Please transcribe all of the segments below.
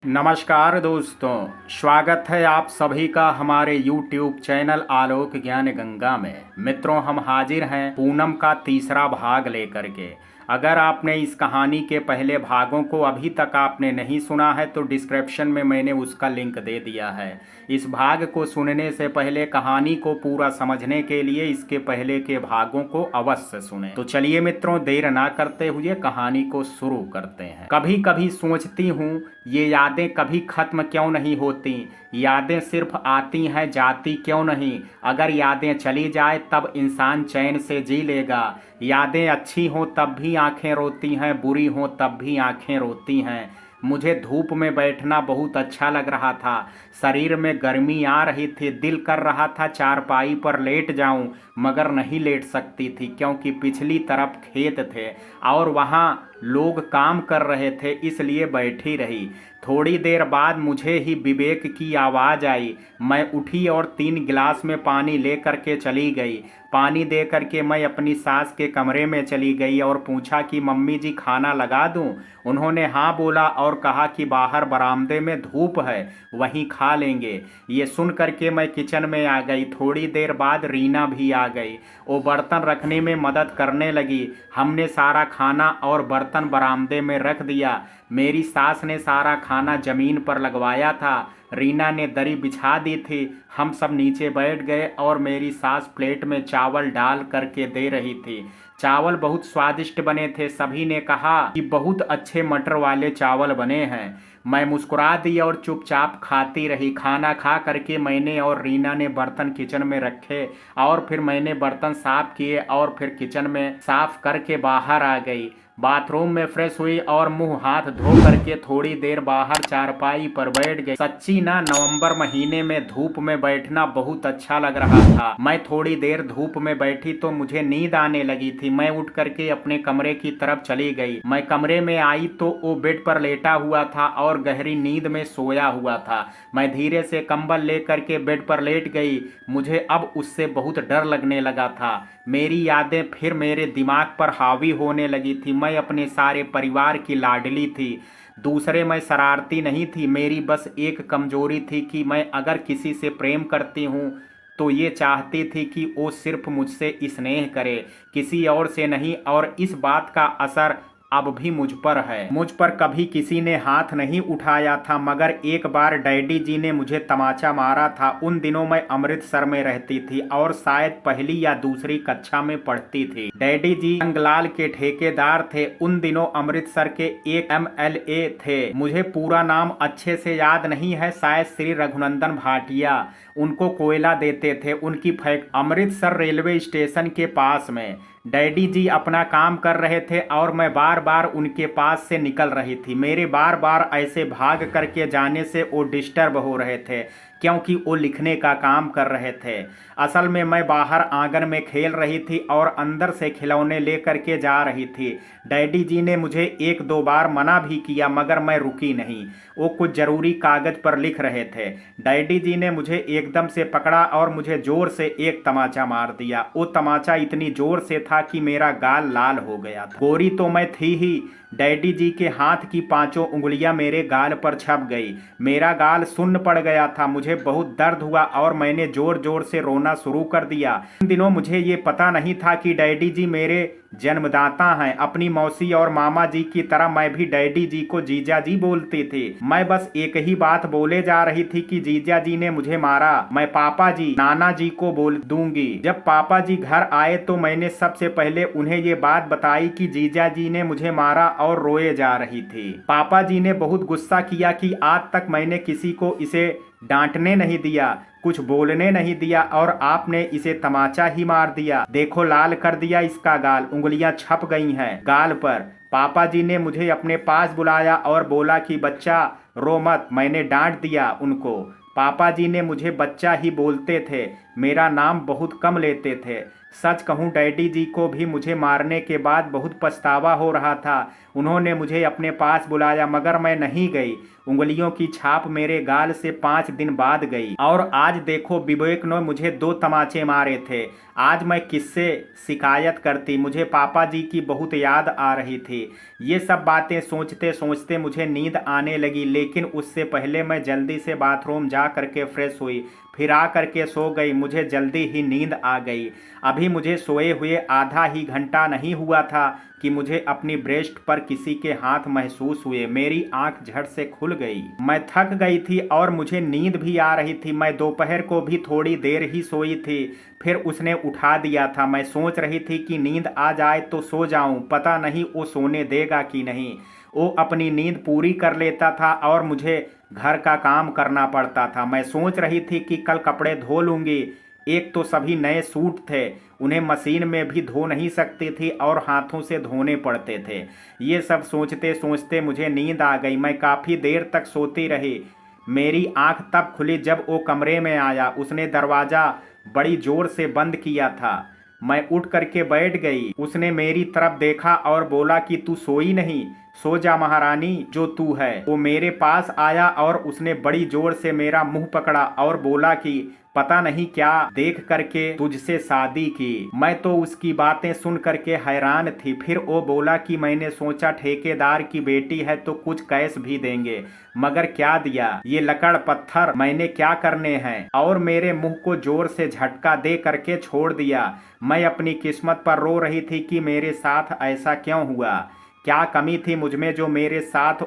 नमस्कार दोस्तों, स्वागत है आप सभी का हमारे YouTube चैनल आलोक ज्ञान गंगा में। मित्रों, हम हाजिर हैं पूनम का तीसरा भाग लेकर के। अगर आपने इस कहानी के पहले भागों को अभी तक आपने नहीं सुना है तो डिस्क्रिप्शन में मैंने उसका लिंक दे दिया है। इस भाग को सुनने से पहले कहानी को पूरा समझने के लिए इसके पहले के भागों को अवश्य सुने। तो चलिए मित्रों, देर ना करते हुए कहानी को शुरू करते हैं। कभी कभी सोचती हूँ ये यादें कभी खत्म क्यों नहीं होती। यादें सिर्फ आती हैं, जाती क्यों नहीं। अगर यादें चली जाए तब इंसान चैन से जी लेगा। यादें अच्छी हों तब भी आंखें रोती हैं, बुरी हों तब भी आंखें रोती हैं। मुझे धूप में बैठना बहुत अच्छा लग रहा था। शरीर में गर्मी आ रही थी, दिल कर रहा था चारपाई पर लेट जाऊं, मगर नहीं लेट सकती थी क्योंकि पिछली तरफ खेत थे और वहां लोग काम कर रहे थे, इसलिए बैठी रही। थोड़ी देर बाद मुझे ही विवेक की आवाज़ आई। मैं उठी और 3 गिलास में पानी ले करके चली गई। पानी दे करके मैं अपनी सास के कमरे में चली गई और पूछा कि मम्मी जी खाना लगा दूं। उन्होंने हाँ बोला और कहा कि बाहर बरामदे में धूप है, वहीं खा लेंगे। ये सुन करके मैं किचन में आ गई। थोड़ी देर बाद रीना भी आ गई। वो बर्तन रखने में मदद करने लगी। हमने सारा खाना और बर्तन बरामदे में रख दिया। मेरी सास ने सारा खाना जमीन पर लगवाया था। रीना ने दरी बिछा दी थी। हम सब नीचे बैठ गए और मेरी सास प्लेट में चावल डाल करके दे रही थी। चावल बहुत स्वादिष्ट बने थे। सभी ने कहा कि बहुत अच्छे मटर वाले चावल बने हैं। मैं मुस्कुरा दी और चुपचाप खाती रही। खाना खा करके मैंने और रीना ने बर्तन किचन में रखे और फिर मैंने बर्तन साफ किए और फिर किचन में साफ करके बाहर आ गई। बाथरूम में फ्रेश हुई और मुंह हाथ धो करके थोड़ी देर बाहर चारपाई पर बैठ गई। सच्ची ना, नवंबर महीने में धूप में बैठना बहुत अच्छा लग रहा था। मैं थोड़ी देर धूप में बैठी तो मुझे नींद आने लगी थी। मैं उठ करके अपने कमरे की तरफ चली गई। मैं कमरे में आई तो वो बेड पर लेटा हुआ था और गहरी नींद में सोया हुआ था। मैं धीरे से कंबल ले करके बेड पर लेट गई। मुझे अब उससे बहुत डर लगने लगा था। मेरी यादें फिर मेरे दिमाग पर हावी होने लगी थी। मैं अपने सारे परिवार की लाडली थी। दूसरे मैं शरारती नहीं थी। मेरी बस एक कमजोरी थी कि मैं अगर किसी से प्रेम करती हूँ तो ये चाहती थी कि वो सिर्फ मुझसे स्नेह करे, किसी और से नहीं। और इस बात का असर अब भी मुझ पर है। मुझ पर कभी किसी ने हाथ नहीं उठाया था, मगर एक बार डैडी जी ने मुझे तमाचा मारा था। उन दिनों मैं अमृतसर में रहती थी और शायद पहली या दूसरी कक्षा में पढ़ती थी। डैडी जी जंगलाल के ठेकेदार थे। उन दिनों अमृतसर के एक MLA थे। मुझे पूरा नाम अच्छे से याद नहीं है, शायद श्री रघुनंदन भाटिया। उनको कोयला देते थे। उनकी फैक्ट्री अमृतसर रेलवे स्टेशन के पास में। डैडी जी अपना काम कर रहे थे और मैं बार बार उनके पास से निकल रही थी। मेरे बार बार ऐसे भाग करके जाने से वो डिस्टर्ब हो रहे थे क्योंकि वो लिखने का काम कर रहे थे। असल में मैं बाहर आंगन में खेल रही थी और अंदर से खिलौने ले करके जा रही थी। डैडी जी ने मुझे 1-2 बार मना भी किया, मगर मैं रुकी नहीं। वो कुछ जरूरी कागज पर लिख रहे थे। डैडी जी ने मुझे एकदम से पकड़ा और मुझे जोर से एक तमाचा मार दिया। वो तमाचा इतनी जोर से था कि मेरा गाल लाल हो गया था। गोरी तो मैं थी ही। डैडी जी के हाथ की 5 उंगलियां मेरे गाल पर छप गई। मेरा गाल सुन्न पड़ गया था। मुझे बहुत दर्द हुआ और मैंने जोर जोर से रोना शुरू कर दिया। इन दिनों मुझे ये पता नहीं था कि डैडी जी मेरे जन्मदाता हैं। अपनी मौसी और मामा जी की तरह मैं भी डैडी जी को जीजा जी बोलती थी। मैं बस एक ही बात बोले जा रही थी कि जीजा जी ने मुझे मारा। मैं पापा जी, नाना जी को बोल दूंगी। जब पापा जी घर आए तो मैंने सबसे पहले उन्हें ये बात बताई कि जीजा जी ने मुझे मारा और रोए जा रही थी। पापा जी ने बहुत गुस्सा किया कि आज तक मैंने किसी को इसे डांटने नहीं दिया, कुछ बोलने नहीं दिया और आपने इसे तमाचा ही मार दिया। देखो, लाल कर दिया इसका गाल, उंगलियां छप गई हैं गाल पर। पापा जी ने मुझे अपने पास बुलाया और बोला कि बच्चा रो मत। मैंने डांट दिया उनको। पापा जी ने मुझे बच्चा ही बोलते थे, मेरा नाम बहुत कम लेते थे। सच कहूँ डैडी जी को भी मुझे मारने के बाद बहुत पछतावा हो रहा था। उन्होंने मुझे अपने पास बुलाया मगर मैं नहीं गई। उंगलियों की छाप मेरे गाल से 5 दिन बाद गई। और आज देखो विवेक ने मुझे 2 तमाचे मारे थे। आज मैं किससे शिकायत करती। मुझे पापा जी की बहुत याद आ रही थी। ये सब बातें सोचते सोचते मुझे नींद आने लगी, लेकिन उससे पहले मैं जल्दी से बाथरूम जा करके फ्रेश हुई, फिर आ करके सो गई। मुझे जल्दी ही नींद आ गई। अभी मुझे सोए हुए आधा ही घंटा नहीं हुआ था कि मुझे अपनी ब्रेस्ट पर किसी के हाथ महसूस हुए। मेरी आंख झट से खुल गई। मैं थक गई थी और मुझे नींद भी आ रही थी। मैं दोपहर को भी थोड़ी देर ही सोई थी, फिर उसने उठा दिया था। मैं सोच रही थी कि नींद आ जाए तो सो जाऊं, पता नहीं वो सोने देगा कि नहीं। वो अपनी नींद पूरी कर लेता था और मुझे घर का काम करना पड़ता था। मैं सोच रही थी कि कल कपड़े धो लूंगी। एक तो सभी नए सूट थे, उन्हें मशीन में भी धो नहीं सकती थी और हाथों से धोने पड़ते थे। ये सब सोचते सोचते मुझे नींद आ गई। मैं काफ़ी देर तक सोती रही। मेरी आंख तब खुली जब वो कमरे में आया। उसने दरवाज़ा बड़ी जोर से बंद किया था। मैं उठ करके बैठ गई। उसने मेरी तरफ देखा और बोला कि तू सोई नहीं, सो जा महारानी जो तू है। वो मेरे पास आया और उसने बड़ी जोर से मेरा मुंह पकड़ा और बोला कि पता नहीं क्या देख करके तुझसे शादी की। मैं तो उसकी बातें सुन करके हैरान थी। फिर वो बोला कि मैंने सोचा ठेकेदार की बेटी है तो कुछ कैश भी देंगे, मगर क्या दिया, ये लकड़ पत्थर मैंने क्या करने हैं। और मेरे मुंह को जोर से झटका दे करके छोड़ दिया। मैं अपनी किस्मत पर रो रही थी कि मेरे साथ ऐसा क्यों हुआ। क्या कमी थी मुझमें जो मेरे साथ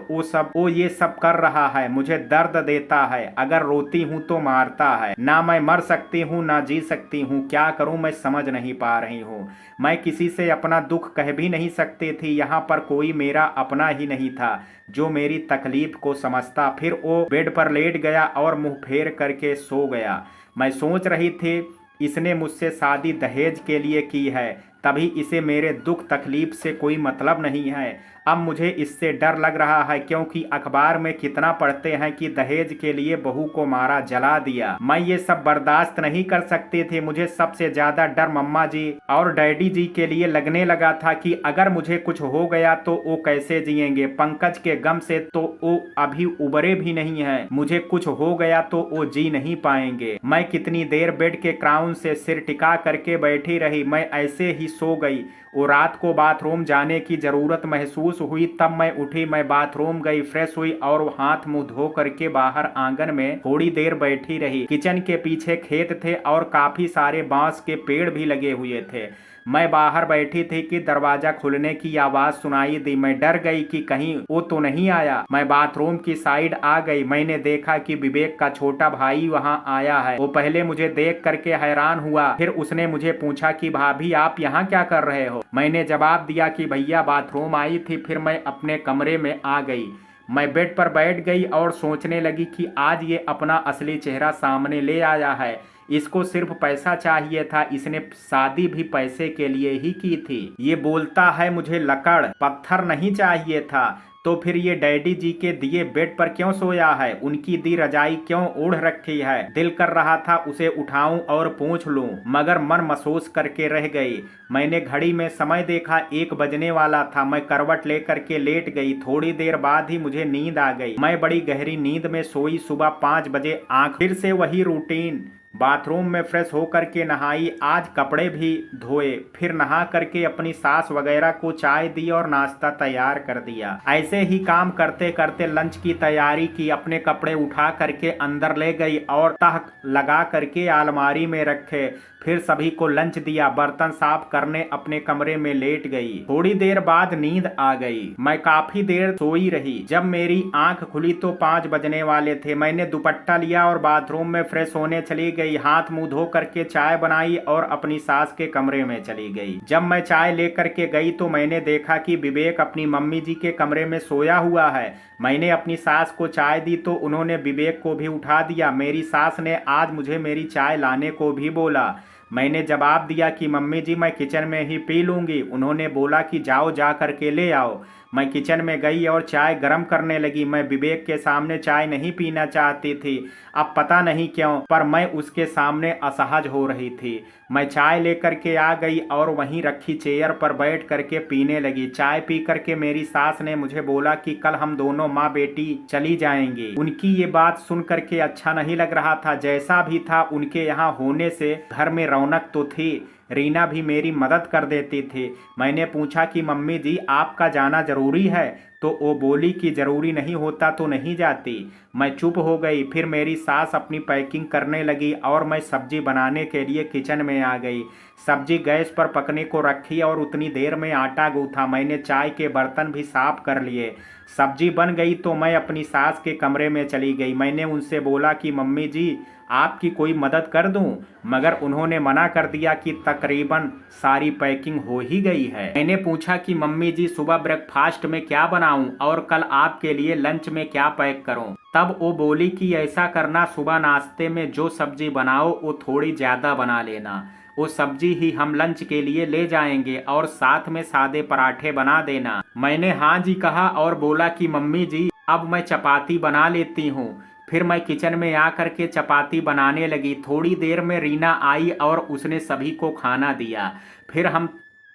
वो ये सब कर रहा है। मुझे दर्द देता है, अगर रोती हूँ तो मारता है। ना मैं मर सकती हूँ ना जी सकती हूँ। क्या करूँ मैं समझ नहीं पा रही हूँ। मैं किसी से अपना दुख कह भी नहीं सकती थी। यहाँ पर कोई मेरा अपना ही नहीं था जो मेरी तकलीफ को समझता। फिर वो बेड पर लेट गया और मुंह फेर करके सो गया। मैं सोच रही थी इसने मुझसे शादी दहेज के लिए की है, तभी इसे मेरे दुख तकलीफ से कोई मतलब नहीं है। अब मुझे इससे डर लग रहा है, क्योंकि अखबार में कितना पढ़ते हैं कि दहेज के लिए बहू को मारा जला दिया। मैं ये सब बर्दाश्त नहीं कर सकती थी। मुझे सबसे ज्यादा डर मम्मा जी और डैडी जी के लिए लगने लगा था कि अगर मुझे कुछ हो गया तो वो कैसे जिएंगे। पंकज के गम से तो वो अभी उबरे भी नहीं है। मुझे कुछ हो गया तो वो जी नहीं पाएंगे। मैं कितनी देर बेड के क्राउन से सिर टिका करके बैठी रही। मैं ऐसे ही सो गई। वो रात को बाथरूम जाने की जरूरत महसूस हुई, तब मैं उठी। मैं बाथरूम गई, फ्रेश हुई और हाथ मुंह धो करके बाहर आंगन में थोड़ी देर बैठी रही। किचन के पीछे खेत थे और काफी सारे बांस के पेड़ भी लगे हुए थे। मैं बाहर बैठी थी कि दरवाजा खुलने की आवाज सुनाई दी। मैं डर गई कि कहीं वो तो नहीं आया। मैं बाथरूम की साइड आ गई। मैंने देखा कि विवेक का छोटा भाई वहां आया है। वो पहले मुझे देख करके हैरान हुआ, फिर उसने मुझे पूछा कि भाभी आप यहाँ क्या कर रहे हो। मैंने जवाब दिया कि भैया बाथरूम आई थी, फिर मैं अपने कमरे में आ गई। मैं बेड पर बैठ गई और सोचने लगी कि आज ये अपना असली चेहरा सामने ले आया है। इसको सिर्फ पैसा चाहिए था, इसने शादी भी पैसे के लिए ही की थी। ये बोलता है मुझे लकड़ पत्थर नहीं चाहिए था, तो फिर ये डैडी जी के दिए बेड पर क्यों सोया है। उनकी दी रजाई क्यों ओढ़ रखी है। दिल कर रहा था उसे उठाऊं और पूछ लूं, मगर मन महसूस करके रह गई। मैंने घड़ी में समय देखा, 1 बजने वाला था। मैं करवट लेकर के लेट गई। थोड़ी देर बाद ही मुझे नींद आ गई। मैं बड़ी गहरी नींद में सोई। सुबह 5 बजे आंख फिर से वही रूटीन। बाथरूम में फ्रेश होकर के नहाई, आज कपड़े भी धोए, फिर नहा करके अपनी सास वगैरह को चाय दी और नाश्ता तैयार कर दिया। ऐसे ही काम करते करते लंच की तैयारी की। अपने कपड़े उठा करके अंदर ले गई और तह लगा करके अलमारी में रखे। फिर सभी को लंच दिया। बर्तन साफ करने अपने कमरे में लेट गई। थोड़ी देर बाद नींद आ गई। मैं काफी देर सोई रही। जब मेरी आंख खुली तो 5 बजने वाले थे। मैंने दुपट्टा लिया और बाथरूम में फ्रेश होने चली गई। हाथ मुंह धो करके चाय बनाई और अपनी सास के कमरे में चली गई। जब मैं चाय लेकर के गई तो मैंने देखा कि विवेक अपनी मम्मी जी के कमरे में सोया हुआ है। मैंने अपनी सास को चाय दी तो उन्होंने विवेक को भी उठा दिया। मेरी सास ने आज मुझे मेरी चाय लाने को भी बोला। मैंने जवाब दिया कि मम्मी जी मैं किचन में ही पी लूंगी। उन्होंने बोला कि जाओ जा करके ले आओ। मैं किचन में गई और चाय गर्म करने लगी। मैं विवेक के सामने चाय नहीं पीना चाहती थी, अब पता नहीं क्यों, पर मैं उसके सामने असहज हो रही थी। मैं चाय लेकर के आ गई और वहीं रखी चेयर पर बैठ करके पीने लगी। चाय पी करके मेरी सास ने मुझे बोला कि कल हम दोनों माँ बेटी चली जाएंगे। उनकी ये बात सुन करके अच्छा नहीं लग रहा था। जैसा भी था, उनके यहाँ होने से घर में रौनक तो थी। रीना भी मेरी मदद कर देती थी। मैंने पूछा कि मम्मी जी, आपका जाना जरूरी है? तो वो बोली कि जरूरी नहीं होता तो नहीं जाती। मैं चुप हो गई। फिर मेरी सास अपनी पैकिंग करने लगी और मैं सब्जी बनाने के लिए किचन में आ गई। सब्जी गैस पर पकने को रखी और उतनी देर में आटा गूंथा। मैंने चाय के बर्तन भी साफ कर लिए। सब्जी बन गई तो मैं अपनी सास के कमरे में चली गई। मैंने उनसे बोला कि मम्मी जी, आपकी कोई मदद कर दूं? मगर उन्होंने मना कर दिया कि तकरीबन सारी पैकिंग हो ही गई है। मैंने पूछा कि मम्मी जी, सुबह ब्रेकफास्ट में क्या बनाऊं और कल आपके लिए लंच में क्या पैक करूं? तब वो बोली कि ऐसा करना, सुबह नाश्ते में जो सब्जी बनाओ वो थोड़ी ज़्यादा बना लेना। वो सब्जी ही हम लंच के लिए ले जाएंगे और साथ में सादे पराठे बना देना। मैंने हाँ जी कहा और बोला कि मम्मी जी, अब मैं चपाती बना लेती हूँ। फिर मैं किचन में आ करके चपाती बनाने लगी। थोड़ी देर में रीना आई और उसने सभी को खाना दिया। फिर हम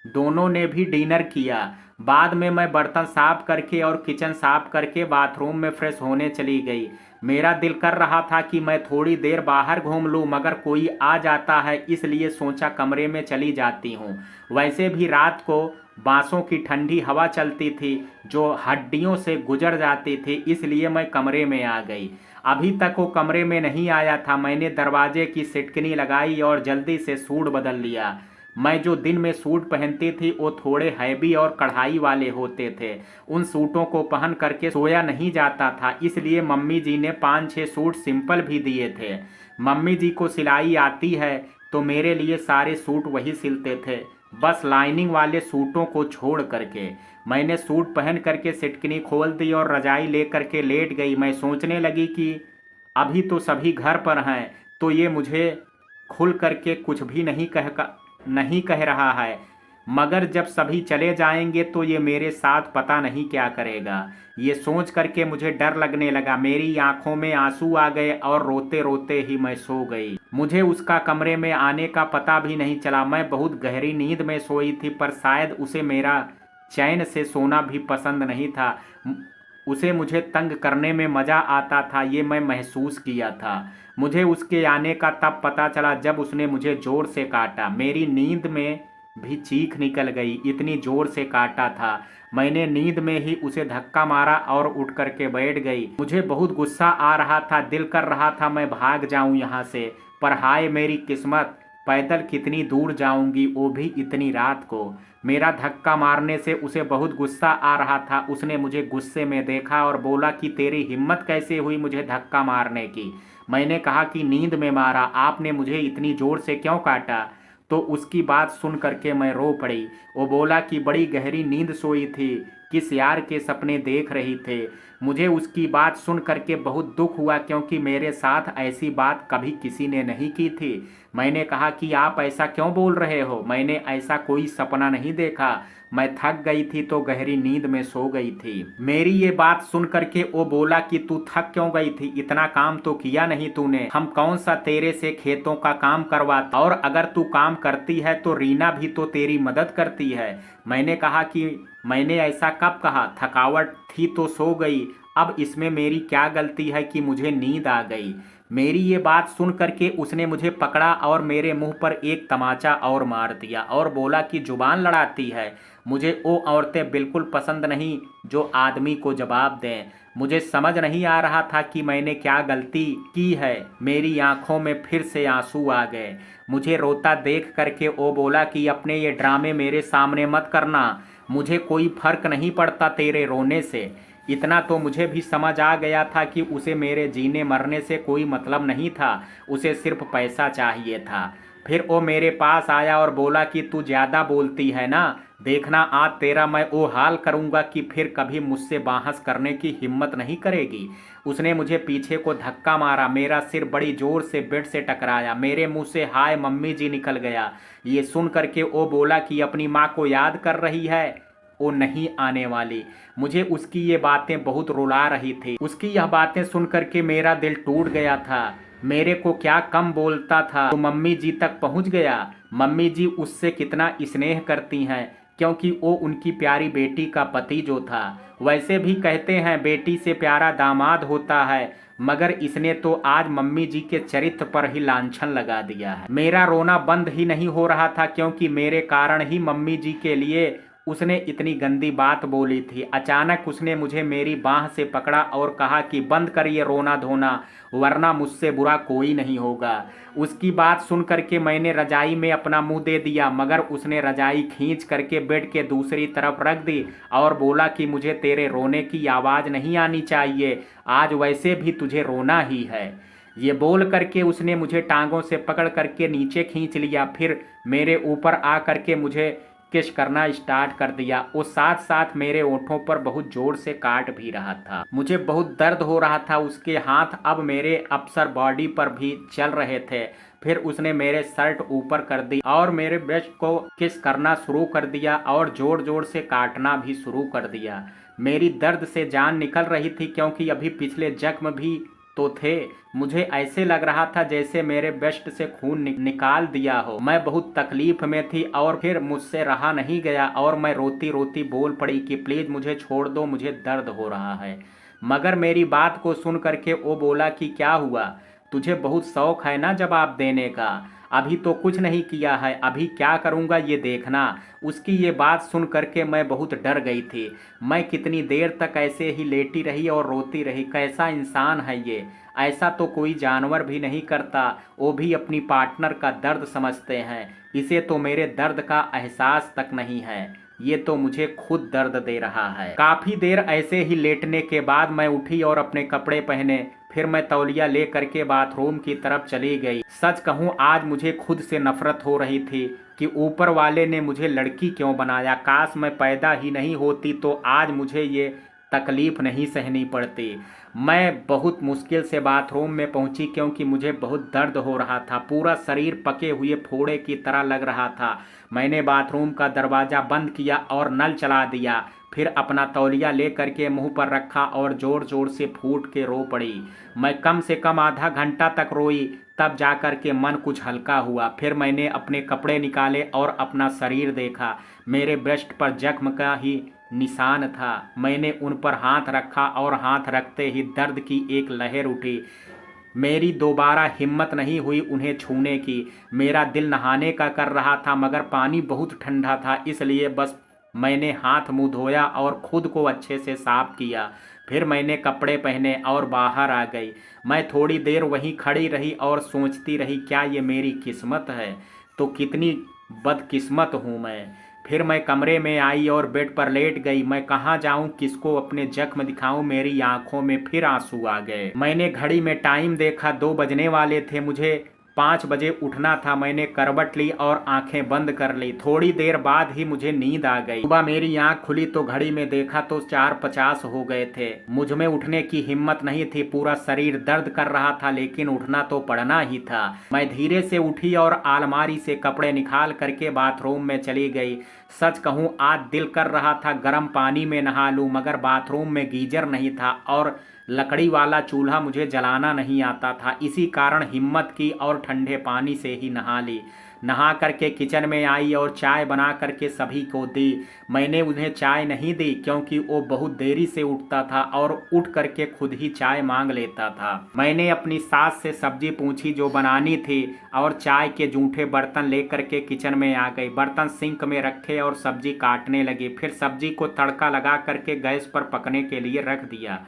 दोनों ने भी डिनर किया। बाद में मैं बर्तन साफ करके और किचन साफ करके बाथरूम में फ्रेश होने चली गई। मेरा दिल कर रहा था कि मैं थोड़ी देर बाहर घूम लूं, मगर कोई आ जाता है, इसलिए सोचा कमरे में चली जाती हूं। वैसे भी रात को बांसों की ठंडी हवा चलती थी जो हड्डियों से गुजर जाती थी, इसलिए मैं कमरे में आ गई। अभी तक वो कमरे में नहीं आया था। मैंने दरवाजे की सिटकनी लगाई और जल्दी से सूट बदल लिया। मैं जो दिन में सूट पहनती थी वो थोड़े हैवी और कढ़ाई वाले होते थे। उन सूटों को पहन करके सोया नहीं जाता था, इसलिए मम्मी जी ने 5-6 सूट सिंपल भी दिए थे। मम्मी जी को सिलाई आती है तो मेरे लिए सारे सूट वही सिलते थे, बस लाइनिंग वाले सूटों को छोड़ करके। मैंने सूट पहन करके सिटकनी खोल दी और रजाई ले करके लेट गई। मैं सोचने लगी कि अभी तो सभी घर पर हैं, तो ये मुझे खुल करके कुछ भी नहीं कह रहा है, मगर जब सभी चले जाएंगे तो ये मेरे साथ पता नहीं क्या करेगा। ये सोच करके मुझे डर लगने लगा। मेरी आंखों में आंसू आ गए और रोते रोते ही मैं सो गई। मुझे उसका कमरे में आने का पता भी नहीं चला। मैं बहुत गहरी नींद में सोई थी, पर शायद उसे मेरा चैन से सोना भी पसंद नहीं था। उसे मुझे तंग करने में मज़ा आता था, ये मैं महसूस किया था। मुझे उसके आने का तब पता चला जब उसने मुझे ज़ोर से काटा। मेरी नींद में भी चीख निकल गई, इतनी ज़ोर से काटा था। मैंने नींद में ही उसे धक्का मारा और उठ करके बैठ गई। मुझे बहुत गुस्सा आ रहा था, दिल कर रहा था मैं भाग जाऊं यहाँ से, पर हाय मेरी किस्मत, पैदल कितनी दूर जाऊंगी, वो भी इतनी रात को। मेरा धक्का मारने से उसे बहुत गुस्सा आ रहा था। उसने मुझे गुस्से में देखा और बोला कि तेरी हिम्मत कैसे हुई मुझे धक्का मारने की? मैंने कहा कि नींद में मारा, आपने मुझे इतनी ज़ोर से क्यों काटा? तो उसकी बात सुन करके मैं रो पड़ी। वो बोला कि बड़ी गहरी नींद सोई थी, किस यार के सपने देख रही थे। मुझे उसकी बात सुन करके बहुत दुख हुआ, क्योंकि मेरे साथ ऐसी बात कभी किसी ने नहीं की थी। मैंने कहा कि आप ऐसा क्यों बोल रहे हो? मैंने ऐसा कोई सपना नहीं देखा। मैं थक गई थी तो गहरी नींद में सो गई थी। मेरी ये बात सुन करके वो बोला कि तू थक क्यों गई थी? इतना काम तो किया नहीं तूने। हम कौन सा तेरे से खेतों का काम करवाते, और अगर तू काम करती है तो रीना भी तो तेरी मदद करती है। मैंने कहा कि मैंने ऐसा कब कहा? थकावट थी तो सो गई। अब इसमें मेरी क्या गलती है कि मुझे नींद आ गई? मेरी ये बात सुन करके उसने मुझे पकड़ा और मेरे मुंह पर एक तमाचा और मार दिया और बोला कि जुबान लड़ाती है। मुझे वो औरतें बिल्कुल पसंद नहीं जो आदमी को जवाब दें। मुझे समझ नहीं आ रहा था कि मैंने क्या गलती की है। मेरी आंखों में फिर से आंसू आ गए। मुझे रोता देख करके वो बोला कि अपने ये ड्रामे मेरे सामने मत करना, मुझे कोई फर्क नहीं पड़ता तेरे रोने से। इतना तो मुझे भी समझ आ गया था कि उसे मेरे जीने मरने से कोई मतलब नहीं था, उसे सिर्फ पैसा चाहिए था। फिर वो मेरे पास आया और बोला कि तू ज़्यादा बोलती है ना, देखना आज तेरा मैं वो हाल करूँगा कि फिर कभी मुझसे बहस करने की हिम्मत नहीं करेगी। उसने मुझे पीछे को धक्का मारा, मेरा सिर बड़ी ज़ोर से बेड से टकराया, मेरे मुंह से हाय मम्मी जी निकल गया। ये सुन करके वो बोला कि अपनी माँ को याद कर रही है। वो नहीं आने वाली। मुझे उसकी ये बातें बहुत रुला रही थी। उसकी यह बातें सुन करके मेरा दिल टूट गया था। मेरे को क्या कम बोलता था तो मम्मी जी तक पहुंच गया। मम्मी जी उससे कितना स्नेह करती हैं, क्योंकि वो उनकी प्यारी बेटी का पति जो था। वैसे भी कहते हैं बेटी से प्यारा दामाद होता है, मगर इसने तो आज मम्मी जी के चरित्र पर ही लांछन लगा दिया है। मेरा रोना बंद ही नहीं हो रहा था, क्योंकि मेरे कारण ही मम्मी जी के लिए उसने इतनी गंदी बात बोली थी। अचानक उसने मुझे मेरी बाह से पकड़ा और कहा कि बंद कर ये रोना धोना, वरना मुझसे बुरा कोई नहीं होगा। उसकी बात सुन करके मैंने रजाई में अपना मुंह दे दिया, मगर उसने रजाई खींच करके बेड के दूसरी तरफ रख दी और बोला कि मुझे तेरे रोने की आवाज़ नहीं आनी चाहिए, आज वैसे भी तुझे रोना ही है। ये बोल करके उसने मुझे टांगों से पकड़ करके नीचे खींच लिया, फिर मेरे ऊपर आ करके मुझे किस करना स्टार्ट कर दिया। वो साथ साथ मेरे ओंठों पर बहुत जोर से काट भी रहा था। मुझे बहुत दर्द हो रहा था। उसके हाथ अब मेरे अप्सर बॉडी पर भी चल रहे थे। फिर उसने मेरे शर्ट ऊपर कर दी और मेरे ब्रेस्ट को किस करना शुरू कर दिया और जोर जोर से काटना भी शुरू कर दिया। मेरी दर्द से जान निकल रही थी, क्योंकि अभी पिछले जख्म भी तो थे। मुझे ऐसे लग रहा था जैसे मेरे ब्रेस्ट से खून निकाल दिया हो। मैं बहुत तकलीफ में थी और फिर मुझसे रहा नहीं गया और मैं रोती रोती बोल पड़ी कि प्लीज़ मुझे छोड़ दो, मुझे दर्द हो रहा है। मगर मेरी बात को सुन करके वो बोला कि क्या हुआ, तुझे बहुत शौक है ना जवाब देने का, अभी तो कुछ नहीं किया है, अभी क्या करूँगा ये देखना। उसकी ये बात सुन करके मैं बहुत डर गई थी। मैं कितनी देर तक ऐसे ही लेटी रही और रोती रही। कैसा इंसान है ये, ऐसा तो कोई जानवर भी नहीं करता। वो भी अपनी पार्टनर का दर्द समझते हैं, इसे तो मेरे दर्द का एहसास तक नहीं है, ये तो मुझे खुद दर्द दे रहा है। काफ़ी देर ऐसे ही लेटने के बाद मैं उठी और अपने कपड़े पहने। फिर मैं तौलिया ले करके बाथरूम की तरफ चली गई। सच कहूँ आज मुझे खुद से नफरत हो रही थी कि ऊपर वाले ने मुझे लड़की क्यों बनाया। काश मैं पैदा ही नहीं होती तो आज मुझे ये तकलीफ़ नहीं सहनी पड़ती। मैं बहुत मुश्किल से बाथरूम में पहुंची, क्योंकि मुझे बहुत दर्द हो रहा था। पूरा शरीर पके हुए फोड़े की तरह लग रहा था। मैंने बाथरूम का दरवाज़ा बंद किया और नल चला दिया। फिर अपना तौलिया ले करके मुंह पर रखा और ज़ोर ज़ोर से फूट के रो पड़ी। मैं कम से कम आधा घंटा तक रोई, तब जा कर के मन कुछ हल्का हुआ। फिर मैंने अपने कपड़े निकाले और अपना शरीर देखा। मेरे ब्रेस्ट पर जख्म का ही निशान था। मैंने उन पर हाथ रखा और हाथ रखते ही दर्द की एक लहर उठी। मेरी दोबारा हिम्मत नहीं हुई उन्हें छूने की। मेरा दिल नहाने का कर रहा था, मगर पानी बहुत ठंडा था, इसलिए बस मैंने हाथ मुंह धोया और खुद को अच्छे से साफ किया। फिर मैंने कपड़े पहने और बाहर आ गई। मैं थोड़ी देर वहीं खड़ी रही और सोचती रही, क्या ये मेरी किस्मत है, तो कितनी बदकिस्मत हूँ मैं। फिर मैं कमरे में आई और बेड पर लेट गई। मैं कहाँ जाऊँ, किसको अपने जख्म दिखाऊं। मेरी आंखों में फिर आंसू आ गए। मैंने घड़ी में टाइम देखा, 2 बजने वाले थे। मुझे 5 बजे उठना था। मैंने करवट ली और आंखें बंद कर ली। थोड़ी देर बाद ही मुझे नींद आ गई। सुबह मेरी आंख खुली तो घड़ी में देखा तो 4:50 हो गए थे। मुझ में उठने की हिम्मत नहीं थी, पूरा शरीर दर्द कर रहा था, लेकिन उठना तो पड़ना ही था। मैं धीरे से उठी और अलमारी से कपड़े निकाल करके बाथरूम में चली गई। सच कहूँ आज दिल कर रहा था गर्म पानी में नहा लूँ, मगर बाथरूम में गीजर नहीं था और लकड़ी वाला चूल्हा मुझे जलाना नहीं आता था। इसी कारण हिम्मत की और ठंडे पानी से ही नहा ली। नहा करके किचन में आई और चाय बना करके सभी को दी। मैंने उन्हें चाय नहीं दी, क्योंकि वो बहुत देरी से उठता था और उठ करके खुद ही चाय मांग लेता था। मैंने अपनी सास से सब्जी पूछी जो बनानी थी और चाय के जूठे बर्तन लेकर के किचन में आ गई। बर्तन सिंक में रखे और सब्जी काटने लगी। फिर सब्जी को तड़का लगा करके गैस पर पकने के लिए रख दिया।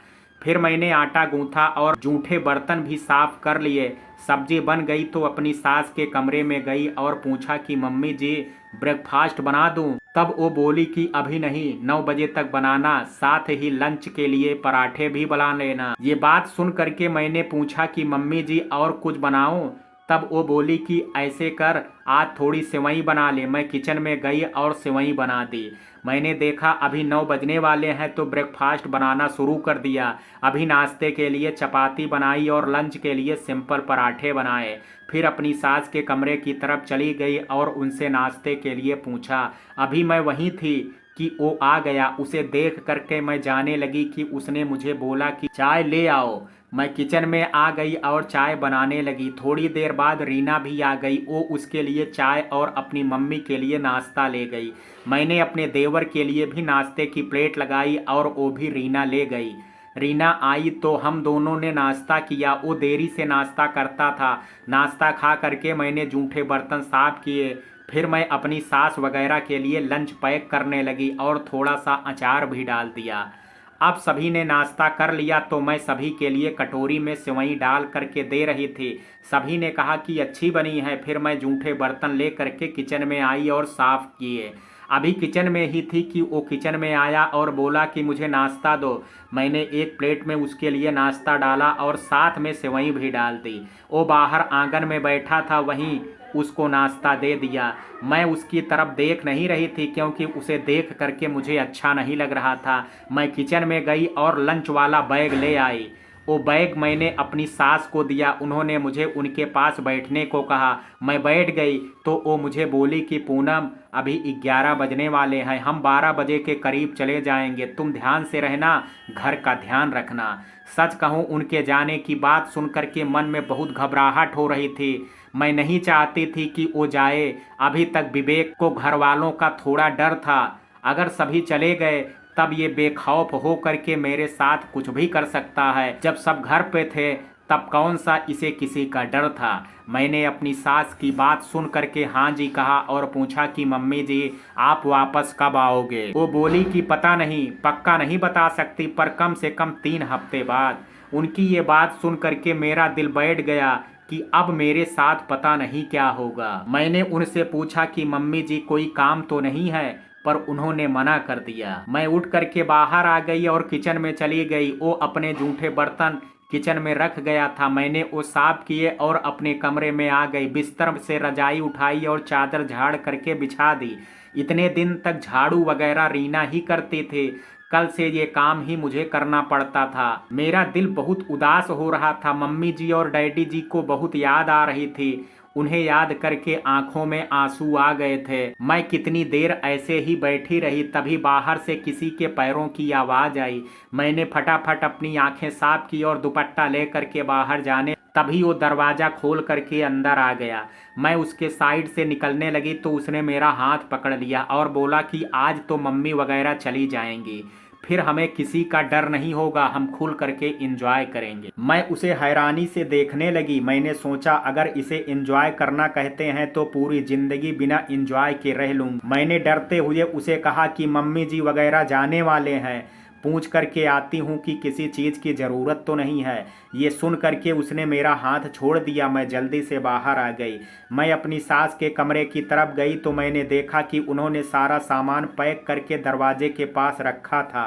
फिर मैंने आटा गूंथा और जूठे बर्तन भी साफ कर लिए। सब्जी बन गई तो अपनी सास के कमरे में गई और पूछा कि मम्मी जी ब्रेकफास्ट बना दूं। तब वो बोली कि अभी नहीं, 9 बजे तक बनाना, साथ ही लंच के लिए पराठे भी बना लेना। ये बात सुन करके मैंने पूछा कि मम्मी जी और कुछ बनाऊं। तब वो बोली कि ऐसे कर, आज थोड़ी सेवई बना ले। मैं किचन में गई और सेवई बना दी। मैंने देखा अभी 9 बजने वाले हैं तो ब्रेकफास्ट बनाना शुरू कर दिया। अभी नाश्ते के लिए चपाती बनाई और लंच के लिए सिंपल पराठे बनाए। फिर अपनी सास के कमरे की तरफ चली गई और उनसे नाश्ते के लिए पूछा। अभी मैं वहीं थी कि वो आ गया। उसे देख करके मैं जाने लगी कि उसने मुझे बोला कि चाय ले आओ। मैं किचन में आ गई और चाय बनाने लगी। थोड़ी देर बाद रीना भी आ गई। वो उसके लिए चाय और अपनी मम्मी के लिए नाश्ता ले गई। मैंने अपने देवर के लिए भी नाश्ते की प्लेट लगाई और वो भी रीना ले गई। रीना आई तो हम दोनों ने नाश्ता किया। वो देरी से नाश्ता करता था। नाश्ता खा करके मैंने जूठे बर्तन साफ किए। फिर मैं अपनी सास वगैरह के लिए लंच पैक करने लगी और थोड़ा सा अचार भी डाल दिया। अब सभी ने नाश्ता कर लिया तो मैं सभी के लिए कटोरी में सेवई डाल करके दे रही थी। सभी ने कहा कि अच्छी बनी है। फिर मैं जूठे बर्तन ले करके किचन में आई और साफ किए। अभी किचन में ही थी कि वो किचन में आया और बोला कि मुझे नाश्ता दो। मैंने एक प्लेट में उसके लिए नाश्ता डाला और साथ में सेवई भी डाल दी। वो बाहर आंगन में बैठा था, वहीं उसको नाश्ता दे दिया। मैं उसकी तरफ देख नहीं रही थी क्योंकि उसे देख करके मुझे अच्छा नहीं लग रहा था। मैं किचन में गई और लंच वाला बैग ले आई। वो बैग मैंने अपनी सास को दिया। उन्होंने मुझे उनके पास बैठने को कहा। मैं बैठ गई तो वो मुझे बोली कि पूनम, अभी 11 बजने वाले हैं, हम 12 बजे के करीब चले जाएंगे, तुम ध्यान से रहना, घर का ध्यान रखना। सच कहूँ, उनके जाने की बात सुन करके मन में बहुत घबराहट हो रही थी। मैं नहीं चाहती थी कि वो जाए। अभी तक विवेक को घर वालों का थोड़ा डर था। अगर सभी चले गए तब ये बेखौफ हो करके मेरे साथ कुछ भी कर सकता है। जब सब घर पे थे तब कौन सा इसे किसी का डर था। मैंने अपनी सास की बात सुन करके हाँ जी कहा और पूछा कि मम्मी जी, आप वापस कब आओगे। वो बोली कि पता नहीं, पक्का नहीं बता सकती, पर कम से कम 3 हफ्ते बाद। उनकी ये बात सुन करके मेरा दिल बैठ गया कि अब मेरे साथ पता नहीं क्या होगा। मैंने उनसे पूछा कि मम्मी जी कोई काम तो नहीं है, पर उन्होंने मना कर दिया। मैं उठ करके बाहर आ गई और किचन में चली गई। वो अपने जूठे बर्तन किचन में रख गया था। मैंने वो साफ किए और अपने कमरे में आ गई। बिस्तर से रजाई उठाई और चादर झाड़ करके बिछा दी। इतने दिन तक झाड़ू वगैरह रीना ही करते थे, कल से ये काम ही मुझे करना पड़ता था। मेरा दिल बहुत उदास हो रहा था। मम्मी जी और डैडी जी को बहुत याद आ रही थी। उन्हें याद करके आंखों में आंसू आ गए थे। मैं कितनी देर ऐसे ही बैठी रही, तभी बाहर से किसी के पैरों की आवाज आई। मैंने फटाफट अपनी आंखें साफ की और दुपट्टा लेकर के बाहर जाने, तभी वो दरवाजा खोल करके अंदर आ गया। मैं उसके साइड से निकलने लगी तो उसने मेरा हाथ पकड़ लिया और बोला कि आज तो मम्मी वगैरह चली जाएंगी, फिर हमें किसी का डर नहीं होगा, हम खुल करके एंजॉय करेंगे। मैं उसे हैरानी से देखने लगी। मैंने सोचा अगर इसे एंजॉय करना कहते हैं तो पूरी जिंदगी बिना एंजॉय के रह लूँगी। मैंने डरते हुए उसे कहा कि मम्मी जी वगैरह जाने वाले हैं, पूछ करके आती हूँ कि किसी चीज़ की ज़रूरत तो नहीं है। ये सुन करके उसने मेरा हाथ छोड़ दिया। मैं जल्दी से बाहर आ गई। मैं अपनी सास के कमरे की तरफ गई तो मैंने देखा कि उन्होंने सारा सामान पैक करके दरवाजे के पास रखा था।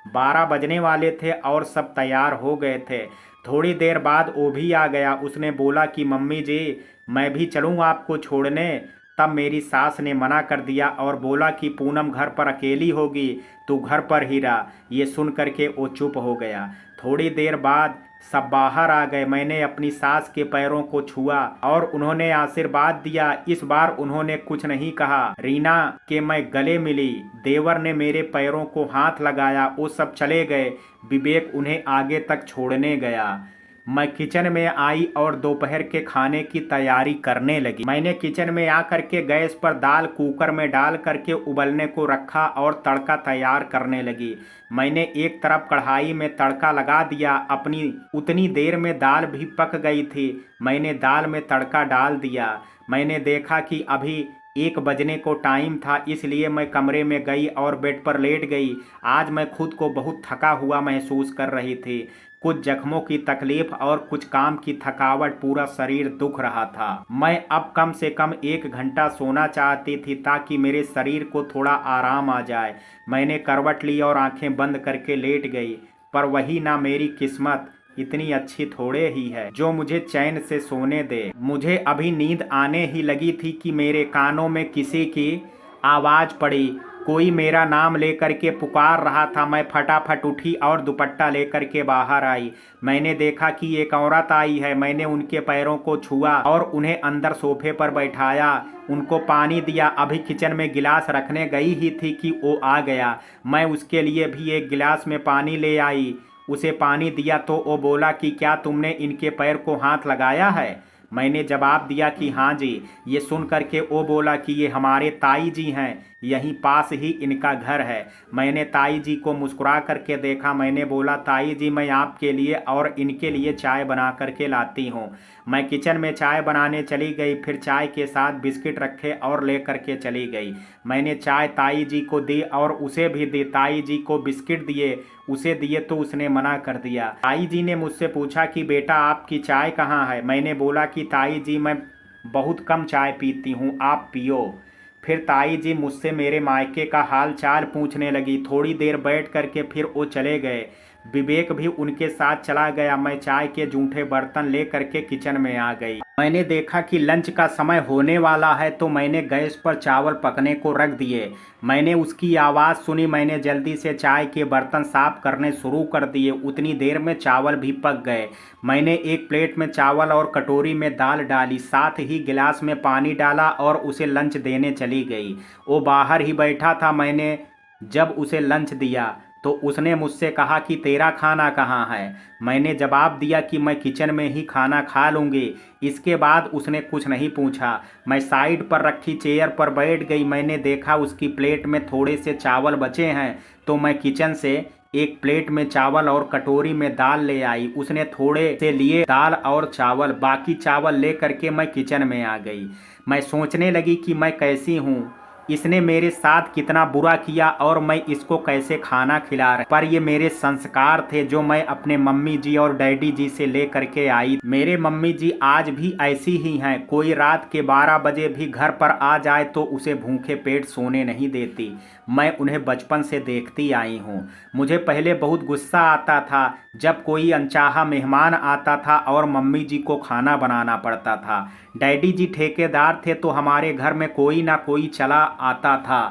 12 बजने वाले थे और सब तैयार हो गए थे। थोड़ी देर बाद वो भी आ गया। उसने बोला कि मम्मी जी, मैं भी चलूँ आपको छोड़ने। तब मेरी सास ने मना कर दिया और बोला कि पूनम घर पर अकेली होगी, तू घर पर ही रह। ये सुन करके वो चुप हो गया। थोड़ी देर बाद सब बाहर आ गए। मैंने अपनी सास के पैरों को छुआ और उन्होंने आशीर्वाद दिया। इस बार उन्होंने कुछ नहीं कहा। रीना के मैं गले मिली। देवर ने मेरे पैरों को हाथ लगाया। वो सब चले गए। विवेक उन्हें आगे तक छोड़ने गया। मैं किचन में आई और दोपहर के खाने की तैयारी करने लगी। मैंने किचन में आकर के गैस पर दाल कुकर में डाल करके उबलने को रखा और तड़का तैयार करने लगी। मैंने एक तरफ कढ़ाई में तड़का लगा दिया। अपनी उतनी देर में दाल भी पक गई थी। मैंने दाल में तड़का डाल दिया। मैंने देखा कि अभी 1 बजने को टाइम था, इसलिए मैं कमरे में गई और बेड पर लेट गई। आज मैं खुद को बहुत थका हुआ महसूस कर रही थी। कुछ जख्मों की तकलीफ और कुछ काम की थकावट, पूरा शरीर दुख रहा था। मैं अब कम से कम 1 घंटा सोना चाहती थी ताकि मेरे शरीर को थोड़ा आराम आ जाए। मैंने करवट ली और आंखें बंद करके लेट गई। पर वही ना, मेरी किस्मत इतनी अच्छी थोड़े ही है जो मुझे चैन से सोने दे। मुझे अभी नींद आने ही लगी थी कि मेरे कानों में किसी की आवाज़ पड़ी। कोई मेरा नाम लेकर के पुकार रहा था। मैं फटाफट उठी और दुपट्टा लेकर के बाहर आई। मैंने देखा कि एक औरत आई है। मैंने उनके पैरों को छुआ और उन्हें अंदर सोफे पर बैठाया, उनको पानी दिया। अभी किचन में गिलास रखने गई ही थी कि वो आ गया। मैं उसके लिए भी एक गिलास में पानी ले आई, उसे पानी दिया तो वो बोला कि क्या तुमने इनके पैर को हाथ लगाया है? मैंने जवाब दिया कि हाँ जी। ये सुन करके वो बोला कि ये हमारे ताई जी हैं, यहीं पास ही इनका घर है। मैंने ताई जी को मुस्कुरा करके देखा। मैंने बोला ताई जी, मैं आपके लिए और इनके लिए चाय बना करके लाती हूँ। मैं किचन में चाय बनाने चली गई, फिर चाय के साथ बिस्किट रखे और ले करके चली गई। मैंने चाय ताई जी को दी और उसे भी दी। ताई जी को बिस्किट दिए, उसे दिए तो उसने मना कर दिया। ताई जी ने मुझसे पूछा कि बेटा आपकी चाय कहाँ है? मैंने बोला कि ताई जी मैं बहुत कम चाय पीती हूँ, आप पियो। फिर ताई जी मुझसे मेरे मायके का हाल चाल पूछने लगी। थोड़ी देर बैठ करके फिर वो चले गए। विवेक भी उनके साथ चला गया। मैं चाय के जूठे बर्तन ले करके किचन में आ गई। मैंने देखा कि लंच का समय होने वाला है तो मैंने गैस पर चावल पकने को रख दिए। मैंने उसकी आवाज़ सुनी। मैंने जल्दी से चाय के बर्तन साफ करने शुरू कर दिए। उतनी देर में चावल भी पक गए। मैंने एक प्लेट में चावल और कटोरी में दाल डाली, साथ ही गिलास में पानी डाला और उसे लंच देने चली गई। वो बाहर ही बैठा था। मैंने जब उसे लंच दिया तो उसने मुझसे कहा कि तेरा खाना कहाँ है? मैंने जवाब दिया कि मैं किचन में ही खाना खा लूँगी। इसके बाद उसने कुछ नहीं पूछा। मैं साइड पर रखी चेयर पर बैठ गई। मैंने देखा उसकी प्लेट में थोड़े से चावल बचे हैं तो मैं किचन से एक प्लेट में चावल और कटोरी में दाल ले आई। उसने थोड़े से लिए दाल और चावल, बाकी चावल ले करके मैं किचन में आ गई। मैं सोचने लगी कि मैं कैसी हूँ, इसने मेरे साथ कितना बुरा किया और मैं इसको कैसे खाना खिला रहा। पर ये मेरे संस्कार थे जो मैं अपने मम्मी जी और डैडी जी से ले करके आई। मेरे मम्मी जी आज भी ऐसी ही हैं। कोई रात के 12 बजे भी घर पर आ जाए तो उसे भूखे पेट सोने नहीं देती। मैं उन्हें बचपन से देखती आई हूँ। मुझे पहले बहुत गुस्सा आता था जब कोई अनचाहा मेहमान आता था और मम्मी जी को खाना बनाना पड़ता था। डैडी जी ठेकेदार थे तो हमारे घर में कोई ना कोई चला आता था।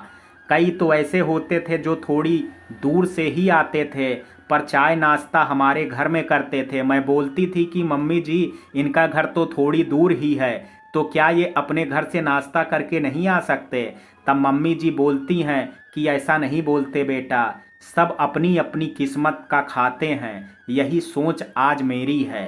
कई तो ऐसे होते थे जो थोड़ी दूर से ही आते थे, पर चाय नाश्ता हमारे घर में करते थे। मैं बोलती थी कि मम्मी जी इनका घर तो थोड़ी दूर ही है, तो क्या ये अपने घर से नाश्ता करके नहीं आ सकते? तब मम्मी जी बोलती हैं कि ऐसा नहीं बोलते बेटा, सब अपनी अपनी किस्मत का खाते हैं। यही सोच आज मेरी है।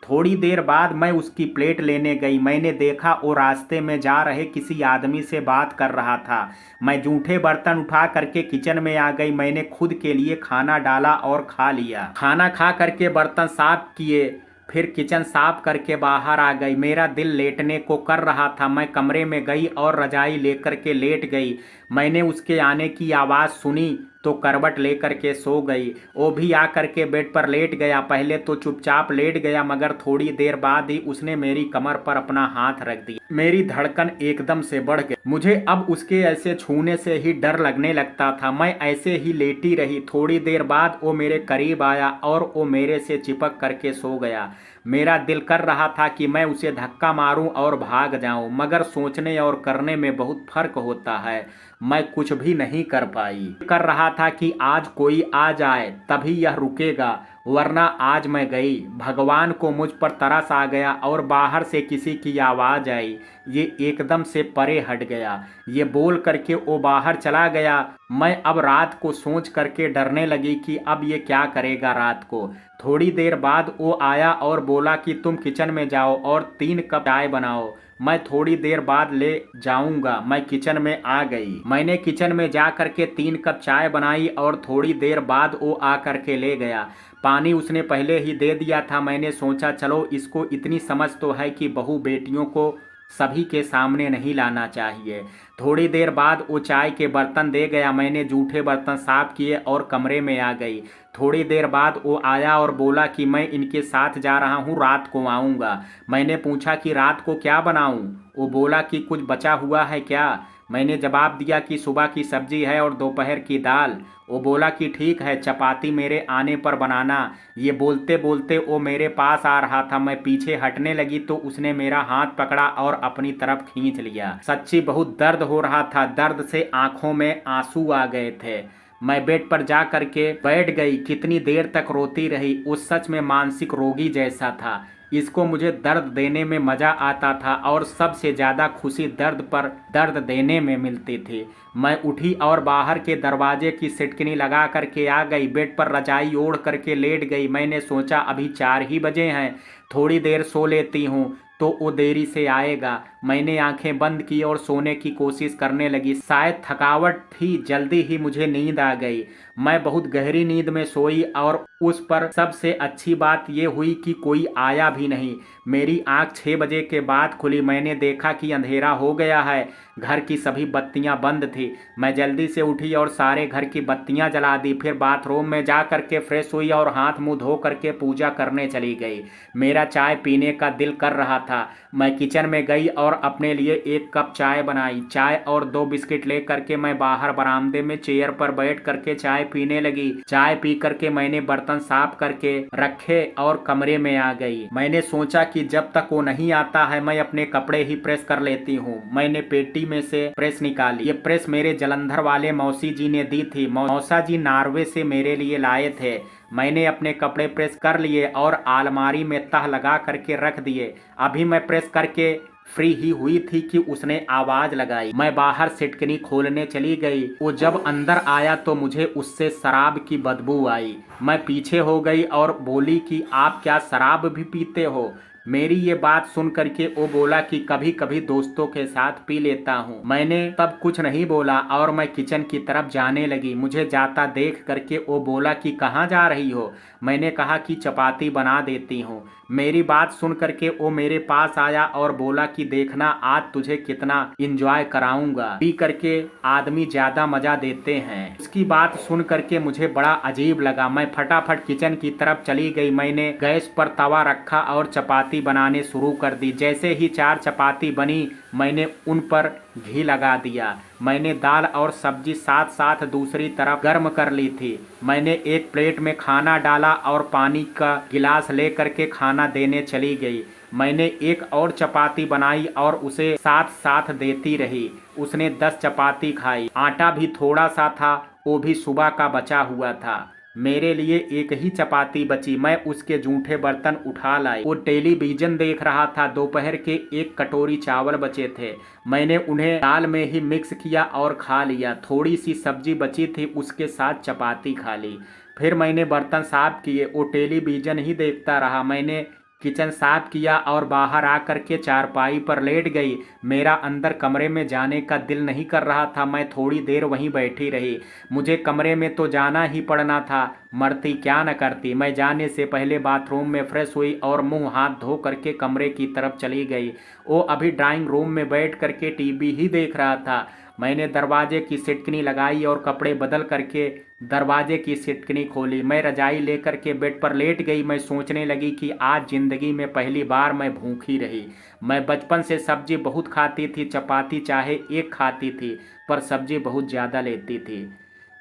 थोड़ी देर बाद मैं उसकी प्लेट लेने गई। मैंने देखा वो रास्ते में जा रहे किसी आदमी से बात कर रहा था। मैं जूठे बर्तन उठा करके किचन में आ गई। मैंने खुद के लिए खाना डाला और खा लिया। खाना खा करके बर्तन साफ किए, फिर किचन साफ करके बाहर आ गई। मेरा दिल लेटने को कर रहा था। मैं कमरे में गई और रजाई लेकर के लेट गई। मैंने उसके आने की आवाज़ सुनी तो करवट लेकर के सो गई। वो भी आकर के बेड पर लेट गया। पहले तो चुपचाप लेट गया, मगर थोड़ी देर बाद ही उसने मेरी कमर पर अपना हाथ रख दिया। मेरी धड़कन एकदम से बढ़ गई। मुझे अब उसके ऐसे छूने से ही डर लगने लगता था। मैं ऐसे ही लेटी रही। थोड़ी देर बाद वो मेरे करीब आया और वो मेरे से चिपक करके सो गया। मेरा दिल कर रहा था कि मैं उसे धक्का मारूं और भाग जाऊं, मगर सोचने और करने में बहुत फर्क होता है। मैं कुछ भी नहीं कर पाई। कर रहा था कि आज कोई आ जाए तभी यह रुकेगा, वरना आज मैं गई। भगवान को मुझ पर तरस आ गया और बाहर से किसी की आवाज़ आई। ये एकदम से परे हट गया। ये बोल करके वो बाहर चला गया। मैं अब रात को सोच करके डरने लगी कि अब ये क्या करेगा रात को। थोड़ी देर बाद वो आया और बोला कि तुम किचन में जाओ और 3 कप चाय बनाओ, मैं थोड़ी देर बाद ले जाऊंगा। मैं किचन में आ गई। मैंने किचन में जा करके 3 कप चाय बनाई और थोड़ी देर बाद वो आ करके ले गया। पानी उसने पहले ही दे दिया था। मैंने सोचा चलो इसको इतनी समझ तो है कि बहू बेटियों को सभी के सामने नहीं लाना चाहिए। थोड़ी देर बाद वो चाय के बर्तन दे गया। मैंने जूठे बर्तन साफ किए और कमरे में आ गई। थोड़ी देर बाद वो आया और बोला कि मैं इनके साथ जा रहा हूँ, रात को आऊँगा। मैंने पूछा कि रात को क्या बनाऊँ? वो बोला कि कुछ बचा हुआ है क्या? मैंने जवाब दिया कि सुबह की सब्जी है और दोपहर की दाल। वो बोला कि ठीक है, चपाती मेरे आने पर बनाना। ये बोलते बोलते वो मेरे पास आ रहा था। मैं पीछे हटने लगी तो उसने मेरा हाथ पकड़ा और अपनी तरफ खींच लिया। सच्ची बहुत दर्द हो रहा था, दर्द से आंखों में आंसू आ गए थे। मैं बेड पर जा करके बैठ गई। कितनी देर तक रोती रही। वो सच में मानसिक रोगी जैसा था। इसको मुझे दर्द देने में मजा आता था और सबसे ज्यादा खुशी दर्द पर दर्द देने में मिलती थी। मैं उठी और बाहर के दरवाजे की सिटकनी लगा करके आ गई। बेड पर रजाई ओढ़ करके लेट गई। मैंने सोचा अभी 4 ही बजे हैं, थोड़ी देर सो लेती हूँ तो वो देरी से आएगा। मैंने आंखें बंद की और सोने की कोशिश करने लगी। शायद थकावट थी, जल्दी ही मुझे नींद आ गई। मैं बहुत गहरी नींद में सोई और उस पर सबसे अच्छी बात यह हुई कि कोई आया भी नहीं। मेरी आंख 6 बजे के बाद खुली। मैंने देखा कि अंधेरा हो गया है, घर की सभी बत्तियां बंद थी। मैं जल्दी से उठी और सारे घर की बत्तियां जला दी। फिर बाथरूम में जा करके फ्रेश हुई और हाथ मुंह धो करके पूजा करने चली गई। मेरा चाय पीने का दिल कर रहा था। मैं किचन में गई और अपने लिए 1 कप चाय बनाई। चाय और 2 बिस्किट ले करके मैं बाहर बरामदे में चेयर पर बैठ करके चाय पीने लगी। चाय पी करके मैंने बर्तन साफ करके रखे और कमरे में आ गई। मैंने सोचा कि जब तक वो नहीं आता है मैं अपने कपड़े ही प्रेस कर लेती हूँ। मैंने पेटी में से प्रेस निकाली। ये प्रेस मेरे जलंधर वाले मौसी जी ने दी थी। मौसा जी नॉर्वे से मेरे लिए लाए थे। मैंने अपने कपड़े प्रेस कर लिए और अलमारी में तह लगा करके रख दिए। अभी मैं प्रेस करके फ्री ही हुई थी कि उसने आवाज लगाई। मैं बाहर सिटकनी खोलने चली गई। वो जब अंदर आया तो मुझे उससे शराब की बदबू आई। मैं पीछे हो गई और बोली कि आप क्या शराब भी पीते हो? मेरी ये बात सुन करके वो बोला कि कभी कभी दोस्तों के साथ पी लेता हूँ। मैंने तब कुछ नहीं बोला और मैं किचन की तरफ जाने लगी। मुझे जाता देख करके वो बोला कि कहाँ जा रही हो? मैंने कहा कि चपाती बना देती हूँ। मेरी बात सुन करके वो मेरे पास आया और बोला कि देखना आज तुझे कितना एंजॉय कराऊंगा। पी करके आदमी ज्यादा मजा देते हैं। उसकी बात सुन करके मुझे बड़ा अजीब लगा। मैं फटाफट किचन की तरफ चली गई। मैंने गैस पर तवा रखा और चपाती बनाने शुरू कर दी। जैसे ही 4 चपाती बनी मैंने उन पर घी लगा दिया। मैंने दाल और सब्जी साथ साथ दूसरी तरफ गर्म कर ली थी। मैंने एक प्लेट में खाना डाला और पानी का गिलास ले करके खाना देने चली गई। मैंने एक और चपाती बनाई और उसे साथ साथ देती रही। उसने 10 चपाती खाई। आटा भी थोड़ा सा था, वो भी सुबह का बचा हुआ था। मेरे लिए एक ही चपाती बची। मैं उसके जूठे बर्तन उठा लाई। वो टेलीविजन देख रहा था। दोपहर के 1 कटोरी चावल बचे थे। मैंने उन्हें दाल में ही मिक्स किया और खा लिया। थोड़ी सी सब्जी बची थी, उसके साथ चपाती खा ली। फिर मैंने बर्तन साफ किए। वो टेलीविजन ही देखता रहा। मैंने किचन साफ किया और बाहर आकर के चारपाई पर लेट गई। मेरा अंदर कमरे में जाने का दिल नहीं कर रहा था। मैं थोड़ी देर वहीं बैठी रही। मुझे कमरे में तो जाना ही पड़ना था, मरती क्या न करती। मैं जाने से पहले बाथरूम में फ्रेश हुई और मुंह हाथ धो करके कमरे की तरफ चली गई। वो अभी ड्राइंग रूम में बैठ करके टीवी ही देख रहा था। मैंने दरवाजे की सिटकनी लगाई और कपड़े बदल करके दरवाजे की सिटकनी खोली। मैं रजाई लेकर के बेड पर लेट गई। मैं सोचने लगी कि आज जिंदगी में पहली बार मैं भूखी रही। मैं बचपन से सब्जी बहुत खाती थी, चपाती चाहे 1 खाती थी, पर सब्जी बहुत ज़्यादा लेती थी।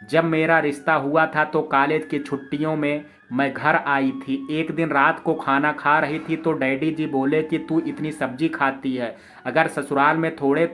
जब मेरा रिश्ता हुआ था तो कॉलेज की छुट्टियों में मैं घर आई थी। एक दिन रात को खाना खा रही थी तो डैडी जी बोले कि तू इतनी सब्जी खाती है, अगर ससुराल में थोड़े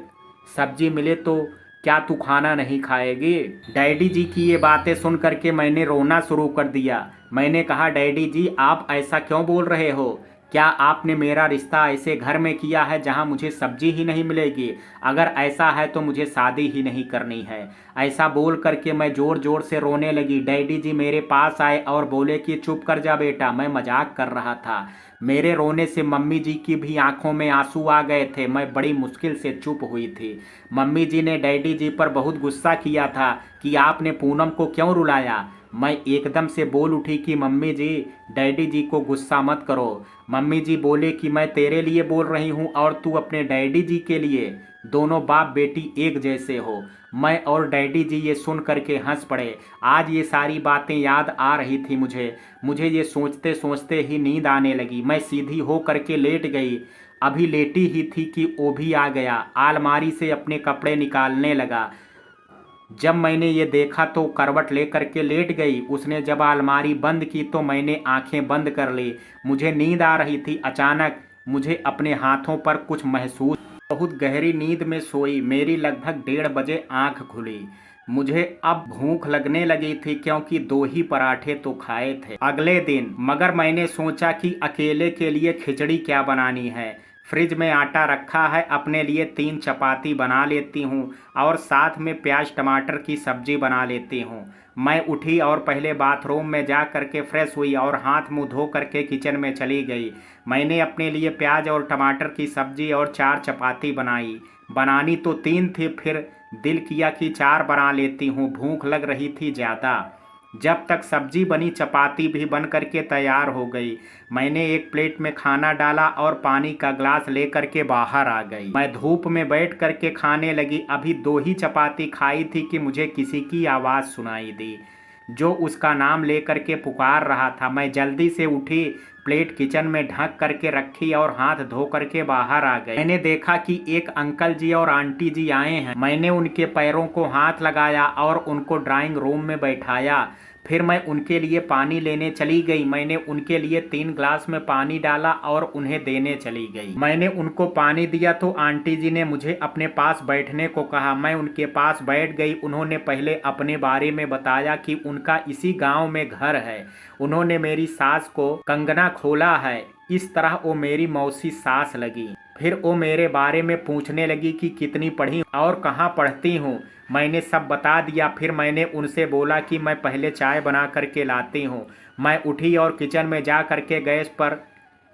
सब्जी मिले तो क्या तू खाना नहीं खाएगी? डैडी जी की ये बातें सुन करके मैंने रोना शुरू कर दिया। मैंने कहा डैडी जी आप ऐसा क्यों बोल रहे हो? क्या आपने मेरा रिश्ता ऐसे घर में किया है जहां मुझे सब्जी ही नहीं मिलेगी? अगर ऐसा है तो मुझे शादी ही नहीं करनी है। ऐसा बोल करके मैं जोर जोर से रोने लगी। डैडी जी मेरे पास आए और बोले कि चुप कर जा बेटा, मैं मजाक कर रहा था। मेरे रोने से मम्मी जी की भी आंखों में आंसू आ गए थे। मैं बड़ी मुश्किल से चुप हुई थी। मम्मी जी ने डैडी जी पर बहुत गुस्सा किया था कि आपने पूनम को क्यों रुलाया। मैं एकदम से बोल उठी कि मम्मी जी डैडी जी को गुस्सा मत करो। मम्मी जी बोले कि मैं तेरे लिए बोल रही हूँ और तू अपने डैडी जी के लिए। दोनों बाप बेटी एक जैसे हो। मैं और डैडी जी ये सुन करके हंस पड़े। आज ये सारी बातें याद आ रही थी मुझे ये सोचते सोचते ही नींद आने लगी। मैं सीधी हो करके लेट गई। अभी लेटी ही थी कि वो भी आ गया। अलमारी से अपने कपड़े निकालने लगा। जब मैंने ये देखा तो करवट लेकर के लेट गई। उसने जब अलमारी बंद की तो मैंने आंखें बंद कर ली। मुझे नींद आ रही थी। अचानक मुझे अपने हाथों पर कुछ महसूस। बहुत गहरी नींद में सोई। मेरी लगभग 1:30 बजे आंख खुली। मुझे अब भूख लगने लगी थी क्योंकि 2 ही पराठे तो खाए थे अगले दिन। मगर मैंने सोचा कि अकेले के लिए खिचड़ी क्या बनानी है। फ्रिज में आटा रखा है, अपने लिए 3 चपाती बना लेती हूँ और साथ में प्याज टमाटर की सब्जी बना लेती हूँ। मैं उठी और पहले बाथरूम में जा करके फ्रेश हुई और हाथ मुंह धो करके किचन में चली गई। मैंने अपने लिए प्याज और टमाटर की सब्जी और 4 चपाती बनाई। बनानी तो 3 थी, फिर दिल किया कि 4 बना लेती हूँ, भूख लग रही थी ज़्यादा। जब तक सब्जी बनी चपाती भी बन करके तैयार हो गई। मैंने एक प्लेट में खाना डाला और पानी का ग्लास लेकर के बाहर आ गई। मैं धूप में बैठ करके खाने लगी। अभी 2 ही चपाती खाई थी कि मुझे किसी की आवाज़ सुनाई दी जो उसका नाम लेकर के पुकार रहा था। मैं जल्दी से उठी, प्लेट किचन में ढक करके रखी और हाथ धो करके बाहर आ गई। मैंने देखा कि एक अंकल जी और आंटी जी आए हैं। मैंने उनके पैरों को हाथ लगाया और उनको ड्राइंग रूम में बैठाया। फिर मैं उनके लिए पानी लेने चली गई। मैंने उनके लिए 3 ग्लास में पानी डाला और उन्हें देने चली गई। मैंने उनको पानी दिया तो आंटी जी ने मुझे अपने पास बैठने को कहा। मैं उनके पास बैठ गई। उन्होंने पहले अपने बारे में बताया कि उनका इसी गांव में घर है। उन्होंने मेरी सास को कंगना खोला है। इस तरह वो मेरी मौसी सास लगी। फिर वो मेरे बारे में पूछने लगी कि कितनी पढ़ी और कहाँ पढ़ती हूँ। मैंने सब बता दिया। फिर मैंने उनसे बोला कि मैं पहले चाय बना करके लाती हूँ। मैं उठी और किचन में जा करके गैस पर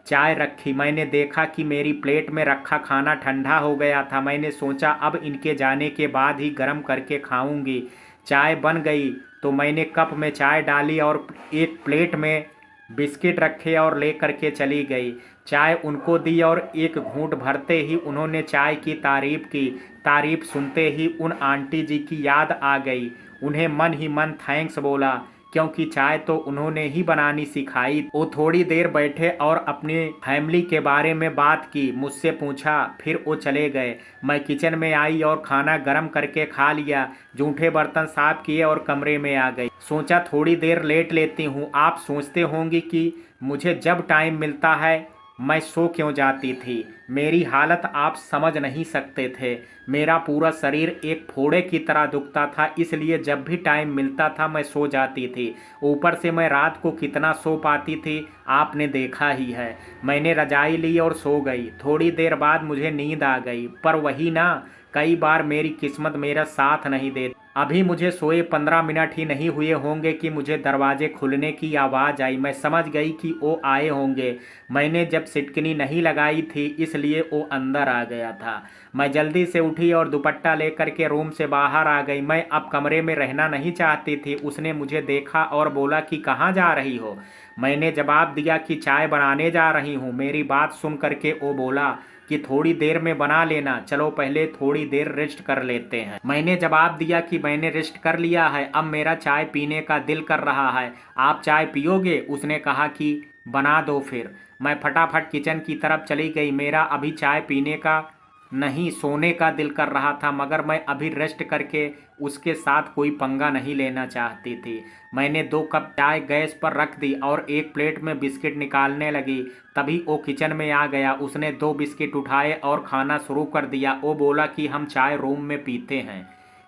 चाय रखी। मैंने देखा कि मेरी प्लेट में रखा खाना ठंडा हो गया था। मैंने सोचा अब इनके जाने के बाद ही गर्म करके खाऊंगी। चाय बन गई तो मैंने कप में चाय डाली और एक प्लेट में बिस्किट रखे और ले करके चली गई। चाय उनको दी और एक घूंट भरते ही उन्होंने चाय की तारीफ की। तारीफ सुनते ही उन आंटी जी की याद आ गई। उन्हें मन ही मन थैंक्स बोला क्योंकि चाय तो उन्होंने ही बनानी सिखाई। वो थोड़ी देर बैठे और अपनी फैमिली के बारे में बात की, मुझसे पूछा, फिर वो चले गए। मैं किचन में आई और खाना गर्म करके खा लिया। जूठे बर्तन साफ किए और कमरे में आ गई। सोचा थोड़ी देर लेट लेती हूँ। आप सोचते होंगे कि मुझे जब टाइम मिलता है मैं सो क्यों जाती थी। मेरी हालत आप समझ नहीं सकते थे। मेरा पूरा शरीर एक फोड़े की तरह दुखता था, इसलिए जब भी टाइम मिलता था मैं सो जाती थी। ऊपर से मैं रात को कितना सो पाती थी आपने देखा ही है। मैंने रजाई ली और सो गई। थोड़ी देर बाद मुझे नींद आ गई, पर वही ना, कई बार मेरी किस्मत मेरा साथ नहीं देती। अभी मुझे सोए 15 मिनट ही नहीं हुए होंगे कि मुझे दरवाजे खुलने की आवाज़ आई। मैं समझ गई कि वो आए होंगे। मैंने जब सिटकनी नहीं लगाई थी इसलिए वो अंदर आ गया था। मैं जल्दी से उठी और दुपट्टा लेकर के रूम से बाहर आ गई। मैं अब कमरे में रहना नहीं चाहती थी। उसने मुझे देखा और बोला कि कहाँ जा रही हो। मैंने जवाब दिया कि चाय बनाने जा रही हूँ। मेरी बात सुन करके वो बोला कि थोड़ी देर में बना लेना, चलो पहले थोड़ी देर रेस्ट कर लेते हैं। मैंने जवाब दिया कि मैंने रेस्ट कर लिया है, अब मेरा चाय पीने का दिल कर रहा है। आप चाय पियोगे? उसने कहा कि बना दो फिर। मैं फटाफट किचन की तरफ चली गई। मेरा अभी चाय पीने का नहीं, सोने का दिल कर रहा था, मगर मैं अभी रेस्ट करके उसके साथ कोई पंगा नहीं लेना चाहती थी। मैंने 2 कप चाय गैस पर रख दी और एक प्लेट में बिस्किट निकालने लगी। तभी वो किचन में आ गया। उसने 2 बिस्किट उठाए और खाना शुरू कर दिया। वो बोला कि हम चाय रूम में पीते हैं।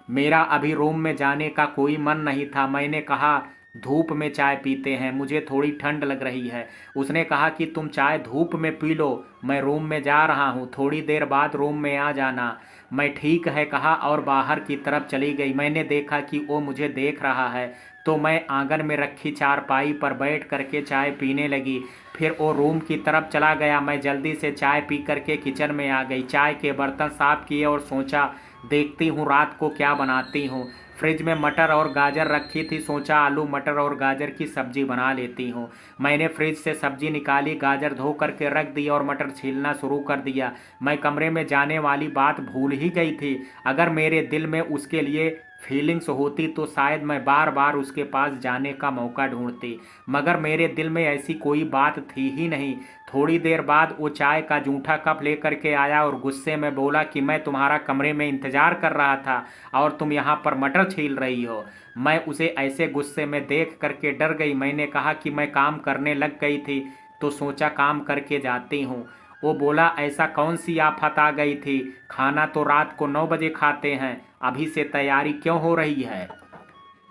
मेरा अभी रूम में जाने का कोई मन नहीं था। मैंने कहा धूप में चाय पीते हैं, मुझे थोड़ी ठंड लग रही है। उसने कहा कि तुम चाय धूप में पी लो, मैं रूम में जा रहा हूँ, थोड़ी देर बाद रूम में आ जाना। मैं ठीक है कहा और बाहर की तरफ चली गई। मैंने देखा कि वो मुझे देख रहा है तो मैं आंगन में रखी चारपाई पर बैठ करके चाय पीने लगी। फिर वो रूम की तरफ चला गया। मैं जल्दी से चाय पी करके किचन में आ गई। चाय के बर्तन साफ किए और सोचा देखती हूँ रात को क्या बनाती हूँ। फ्रिज में मटर और गाजर रखी थी, सोचा आलू मटर और गाजर की सब्जी बना लेती हूँ। मैंने फ्रिज से सब्जी निकाली, गाजर धो करके रख दी और मटर छीलना शुरू कर दिया। मैं कमरे में जाने वाली बात भूल ही गई थी। अगर मेरे दिल में उसके लिए फीलिंग्स होती तो शायद मैं बार बार उसके पास जाने का मौका ढूंढती, मगर मेरे दिल में ऐसी कोई बात थी ही नहीं। थोड़ी देर बाद वो चाय का जूठा कप लेकर के आया और गुस्से में बोला कि मैं तुम्हारा कमरे में इंतजार कर रहा था और तुम यहाँ पर मटर छील रही हो। मैं उसे ऐसे गुस्से में देख करके डर गई। मैंने कहा कि मैं काम करने लग गई थी तो सोचा काम करके जाती हूँ। वो बोला, ऐसा कौन सी आफत आ गई थी, खाना तो रात को 9 बजे खाते हैं, अभी से तैयारी क्यों हो रही है।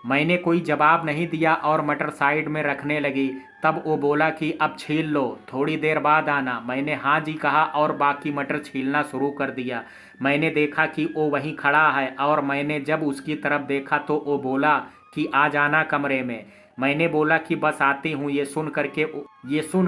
मैंने कोई जवाब नहीं दिया और मटर साइड में रखने लगी। तब वो बोला कि अब छील लो, थोड़ी देर बाद आना। मैंने हाँ जी कहा और बाकी मटर छीलना शुरू कर दिया। मैंने देखा कि वो वहीं खड़ा है और मैंने जब उसकी तरफ देखा तो वो बोला कि आ जाना कमरे में। मैंने बोला कि बस आती हूँ। ये सुन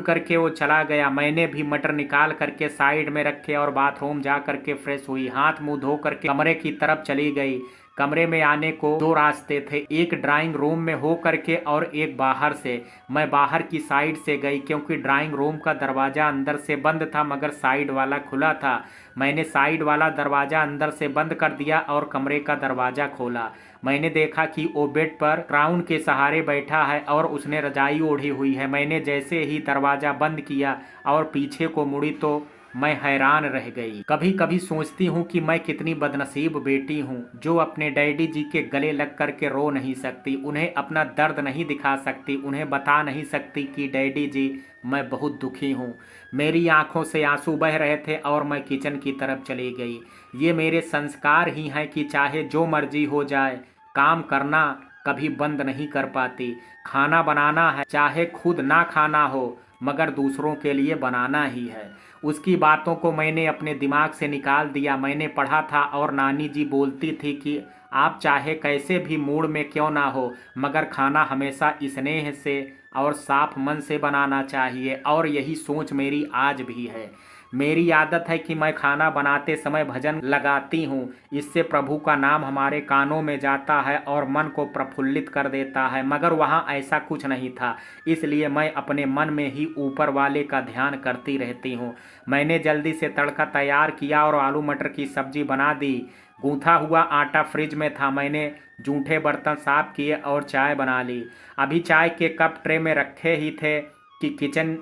करके वो चला गया। मैंने भी मटर निकाल करके साइड में रखे और बाथरूम जा करके फ्रेश हुई, हाथ मुंह धो करके कमरे की तरफ चली गई। कमरे में आने को 2 रास्ते थे, एक ड्राइंग रूम में हो करके और एक बाहर से। मैं बाहर की साइड से गई क्योंकि ड्राइंग रूम का दरवाज़ा अंदर से बंद था मगर साइड वाला खुला था। मैंने साइड वाला दरवाज़ा अंदर से बंद कर दिया और कमरे का दरवाज़ा खोला। मैंने देखा कि वो बेड पर क्राउन के सहारे बैठा है और उसने रजाई ओढ़ी हुई है। मैंने जैसे ही दरवाज़ा बंद किया और पीछे को मुड़ी तो मैं हैरान रह गई। कभी कभी सोचती हूँ कि मैं कितनी बदनसीब बेटी हूँ जो अपने डैडी जी के गले लग कर के रो नहीं सकती, उन्हें अपना दर्द नहीं दिखा सकती, उन्हें बता नहीं सकती कि डैडी जी मैं बहुत दुखी हूँ। मेरी आंखों से आंसू बह रहे थे और मैं किचन की तरफ चली गई। ये मेरे संस्कार ही हैं कि चाहे जो मर्जी हो जाए, काम करना कभी बंद नहीं कर पाती। खाना बनाना है, चाहे खुद ना खाना हो मगर दूसरों के लिए बनाना ही है। उसकी बातों को मैंने अपने दिमाग से निकाल दिया। मैंने पढ़ा था और नानी जी बोलती थी कि आप चाहे कैसे भी मूड में क्यों ना हो मगर खाना हमेशा स्नेह से और साफ मन से बनाना चाहिए, और यही सोच मेरी आज भी है। मेरी आदत है कि मैं खाना बनाते समय भजन लगाती हूँ, इससे प्रभु का नाम हमारे कानों में जाता है और मन को प्रफुल्लित कर देता है, मगर वहाँ ऐसा कुछ नहीं था। इसलिए मैं अपने मन में ही ऊपर वाले का ध्यान करती रहती हूँ। मैंने जल्दी से तड़का तैयार किया और आलू मटर की सब्जी बना दी। गूंथा हुआ आटा फ्रिज में था। मैंने जूठे बर्तन साफ किए और चाय बना ली। अभी चाय के कप ट्रे में रखे ही थे कि किचन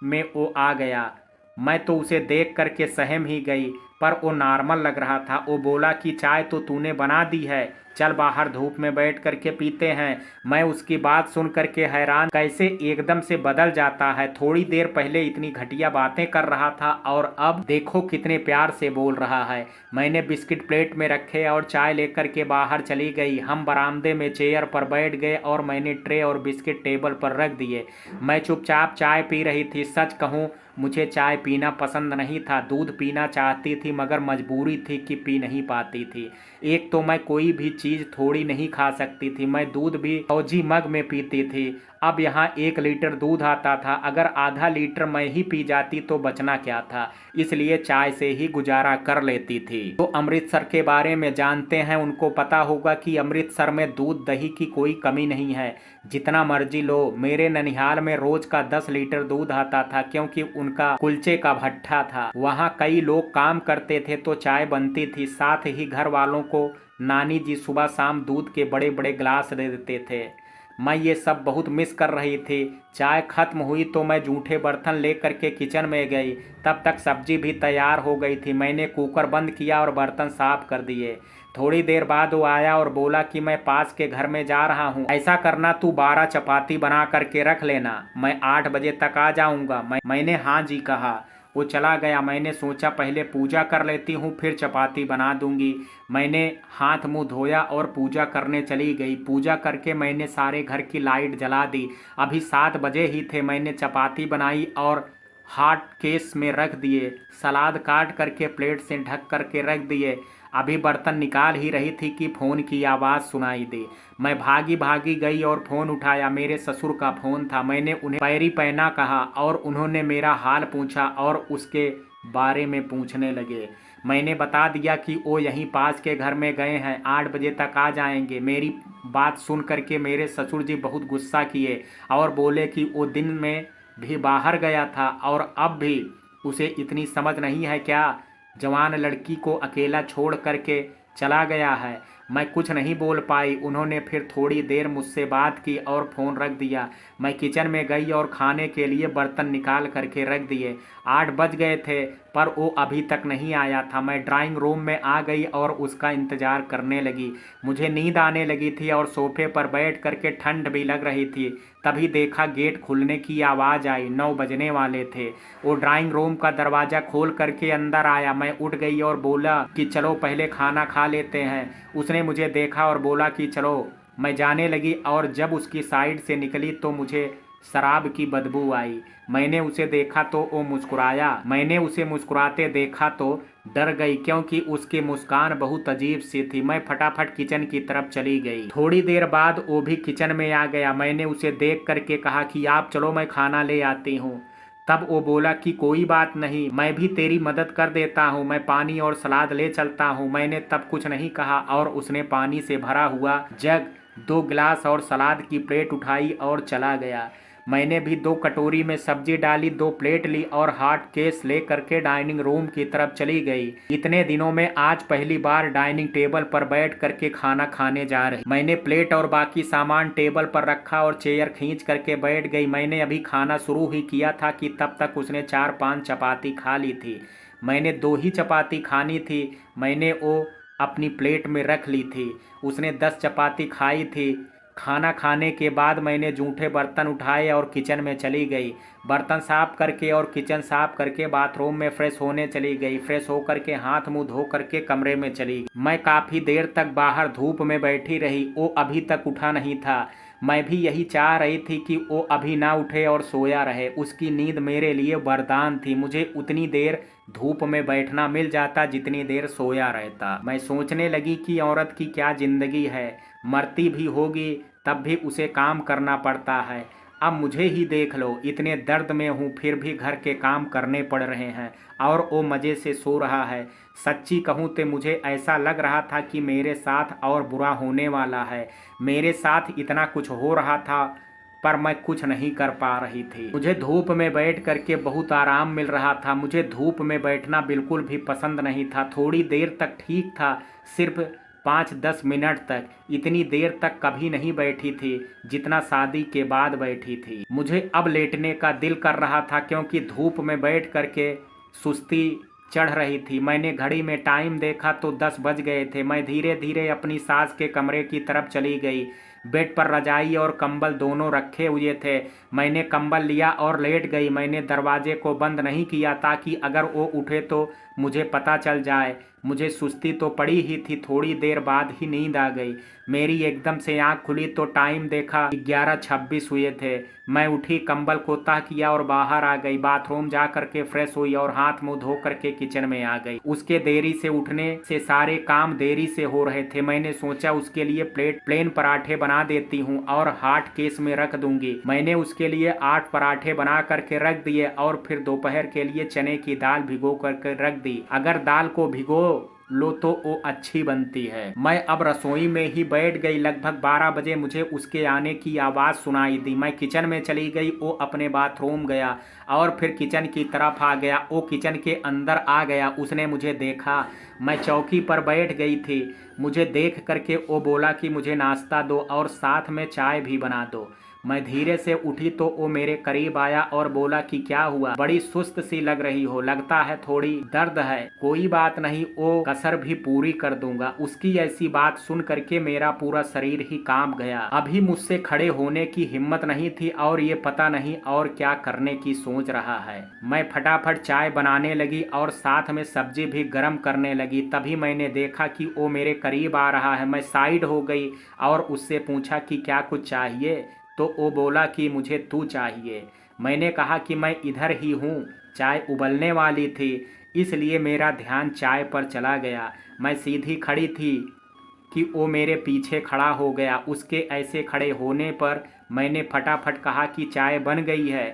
में वो आ गया। मैं तो उसे देख करके सहम ही गई, पर वो नॉर्मल लग रहा था। वो बोला कि चाय तो तूने बना दी है, चल बाहर धूप में बैठ करके पीते हैं। मैं उसकी बात सुन करके हैरान, कैसे एकदम से बदल जाता है। थोड़ी देर पहले इतनी घटिया बातें कर रहा था और अब देखो कितने प्यार से बोल रहा है। मैंने बिस्किट प्लेट में रखे और चाय लेकर के बाहर चली गई। हम बरामदे में चेयर पर बैठ गए और मैंने ट्रे और बिस्किट टेबल पर रख दिए। मैं चुपचाप चाय पी रही थी। सच कहूँ, मुझे चाय पीना पसंद नहीं था, दूध पीना चाहती थी मगर मजबूरी थी कि पी नहीं पाती थी। एक तो मैं कोई भी चीज़ थोड़ी नहीं खा सकती थी, मैं दूध भी फौजी मग में पीती थी। अब यहाँ 1 लीटर दूध आता था, अगर आधा लीटर मैं ही पी जाती तो बचना क्या था। इसलिए चाय से ही गुजारा कर लेती थी। तो अमृतसर के बारे में जानते हैं उनको पता होगा कि अमृतसर में दूध दही की कोई कमी नहीं है, जितना मर्जी लो। मेरे ननिहाल में रोज का 10 लीटर दूध आता था क्योंकि उनका कुलचे का भट्ठा था। वहाँ कई लोग काम करते थे तो चाय बनती थी। साथ ही घर वालों को नानी जी सुबह शाम दूध के बड़े बड़े गिलास दे देते थे। मैं ये सब बहुत मिस कर रही थी। चाय खत्म हुई तो मैं जूठे बर्तन ले करके किचन में गई। तब तक सब्जी भी तैयार हो गई थी। मैंने कुकर बंद किया और बर्तन साफ कर दिए। थोड़ी देर बाद वो आया और बोला कि मैं पास के घर में जा रहा हूँ, ऐसा करना तू 12 चपाती बना करके रख लेना, मैं 8 बजे तक आ जाऊँगा। मैंने हाँ जी कहा। वो चला गया। मैंने सोचा पहले पूजा कर लेती हूँ फिर चपाती बना दूंगी। मैंने हाथ मुंह धोया और पूजा करने चली गई। पूजा करके मैंने सारे घर की लाइट जला दी। अभी 7 बजे ही थे। मैंने चपाती बनाई और हॉट केस में रख दिए। सलाद काट करके प्लेट से ढक करके रख दिए। अभी बर्तन निकाल ही रही थी कि फ़ोन की आवाज़ सुनाई दी। मैं भागी भागी गई और फ़ोन उठाया। मेरे ससुर का फ़ोन था। मैंने उन्हें पैरी पहना कहा और उन्होंने मेरा हाल पूछा और उसके बारे में पूछने लगे। मैंने बता दिया कि वो यहीं पास के घर में गए हैं, 8 बजे तक आ जाएंगे। मेरी बात सुन करके मेरे ससुर जी बहुत गुस्सा किए और बोले कि वो दिन में भी बाहर गया था और अब भी उसे इतनी समझ नहीं है क्या, जवान लड़की को अकेला छोड़ करके चला गया है। मैं कुछ नहीं बोल पाई। उन्होंने फिर थोड़ी देर मुझसे बात की और फ़ोन रख दिया। मैं किचन में गई और खाने के लिए बर्तन निकाल करके रख दिए। 8 बज गए थे पर वो अभी तक नहीं आया था। मैं ड्राइंग रूम में आ गई और उसका इंतज़ार करने लगी। मुझे नींद आने लगी थी और सोफे पर बैठ करके ठंड भी लग रही थी। तभी देखा गेट खुलने की आवाज़ आई। 9 बजने वाले थे। वो ड्राइंग रूम का दरवाज़ा खोल करके अंदर आया। मैं उठ गई और बोला कि चलो पहले खाना खा लेते हैं। उसने मुझे देखा और बोला कि चलो। मैं जाने लगी और जब उसकी साइड से निकली तो मुझे शराब की बदबू आई। मैंने उसे देखा तो वो मुस्कुराया। मैंने उसे मुस्कुराते देखा तो डर गई क्योंकि उसकी मुस्कान बहुत अजीब सी थी। मैं फटाफट किचन की तरफ चली गई। थोड़ी देर बाद वो भी किचन में आ गया। मैंने उसे देख करके कहा कि आप चलो मैं खाना ले आती हूँ। तब वो बोला कि कोई बात नहीं, मैं भी तेरी मदद कर देता हूँ, मैं पानी और सलाद ले चलता हूँ। मैंने तब कुछ नहीं कहा और उसने पानी से भरा हुआ जग, 2 गिलास और सलाद की प्लेट उठाई और चला गया। मैंने भी 2 कटोरी में सब्जी डाली, 2 प्लेट ली और हॉट केस ले करके डाइनिंग रूम की तरफ चली गई। इतने दिनों में आज पहली बार डाइनिंग टेबल पर बैठ करके खाना खाने जा रही। मैंने प्लेट और बाकी सामान टेबल पर रखा और चेयर खींच करके बैठ गई। मैंने अभी खाना शुरू ही किया था कि तब तक उसने 4-5 चपाती खा ली थी। मैंने 2 ही चपाती खानी थी। मैंने वो अपनी प्लेट में रख ली थी। उसने 10 चपाती खाई थी। खाना खाने के बाद मैंने जूठे बर्तन उठाए और किचन में चली गई। बर्तन साफ करके और किचन साफ करके बाथरूम में फ्रेश होने चली गई। फ्रेश होकर के हाथ मुंह धो करके कमरे में चली गई। मैं काफ़ी देर तक बाहर धूप में बैठी रही। वो अभी तक उठा नहीं था। मैं भी यही चाह रही थी कि वो अभी ना उठे और सोया रहे। उसकी नींद मेरे लिए वरदान थी। मुझे उतनी देर धूप में बैठना मिल जाता जितनी देर सोया रहता। मैं सोचने लगी कि औरत की क्या ज़िंदगी है, मरती भी होगी तब भी उसे काम करना पड़ता है। अब मुझे ही देख लो, इतने दर्द में हूँ फिर भी घर के काम करने पड़ रहे हैं और वो मज़े से सो रहा है। सच्ची कहूँ तो मुझे ऐसा लग रहा था कि मेरे साथ और बुरा होने वाला है। मेरे साथ इतना कुछ हो रहा था पर मैं कुछ नहीं कर पा रही थी। मुझे धूप में बैठ करके बहुत आराम मिल रहा था। मुझे धूप में बैठना बिल्कुल भी पसंद नहीं था। थोड़ी देर तक ठीक था, सिर्फ 5-10 मिनट तक। इतनी देर तक कभी नहीं बैठी थी जितना शादी के बाद बैठी थी। मुझे अब लेटने का दिल कर रहा था क्योंकि धूप में बैठ करके सुस्ती चढ़ रही थी। मैंने घड़ी में टाइम देखा तो 10 बज गए थे। मैं धीरे धीरे अपनी सास के कमरे की तरफ चली गई। बेड पर रजाई और कंबल दोनों रखे हुए थे। मैंने कंबल लिया और लेट गई। मैंने दरवाजे को बंद नहीं किया ताकि अगर वो उठे तो मुझे पता चल जाए। मुझे सुस्ती तो पड़ी ही थी। थोड़ी देर बाद ही नींद आ गई। मेरी एकदम से आँख खुली तो टाइम देखा 11:26 हुए थे। मैं उठी, कंबल को तह किया और बाहर आ गई। बाथरूम जा करके फ्रेश हुई और हाथ मुंह धो करके किचन में आ गई। उसके देरी से उठने से सारे काम देरी से हो रहे थे। मैंने सोचा उसके लिए प्लेन पराठे बना देती हूँ और हॉट केस में रख दूंगी। मैंने उसके लिए 8 पराठे बना करके रख दिए और फिर दोपहर के लिए चने की दाल भिगो करके रख दी। अगर दाल को भिगो लो तो वो अच्छी बनती है। मैं अब रसोई में ही बैठ गई। लगभग 12 बजे मुझे उसके आने की आवाज़ सुनाई दी। मैं किचन में चली गई। वो अपने बाथरूम गया और फिर किचन की तरफ आ गया। वो किचन के अंदर आ गया। उसने मुझे देखा। मैं चौकी पर बैठ गई थी। मुझे देख करके वो बोला कि मुझे नाश्ता दो और साथ में चाय भी बना दो। मैं धीरे से उठी तो वो मेरे करीब आया और बोला कि क्या हुआ, बड़ी सुस्त सी लग रही हो, लगता है थोड़ी दर्द है। कोई बात नहीं, वो कसर भी पूरी कर दूंगा। उसकी ऐसी बात सुन करके मेरा पूरा शरीर ही कांप गया। अभी मुझसे खड़े होने की हिम्मत नहीं थी और ये पता नहीं और क्या करने की सोच रहा है। मैं फटाफट चाय बनाने लगी और साथ में सब्जी भी गर्म करने लगी। तभी मैंने देखा कि वो मेरे करीब आ रहा है। मैं साइड हो गई और उससे पूछा कि क्या कुछ चाहिए, तो वो बोला कि मुझे तू चाहिए। मैंने कहा कि मैं इधर ही हूँ। चाय उबलने वाली थी इसलिए मेरा ध्यान चाय पर चला गया। मैं सीधी खड़ी थी कि वो मेरे पीछे खड़ा हो गया। उसके ऐसे खड़े होने पर मैंने फटाफट कहा कि चाय बन गई है।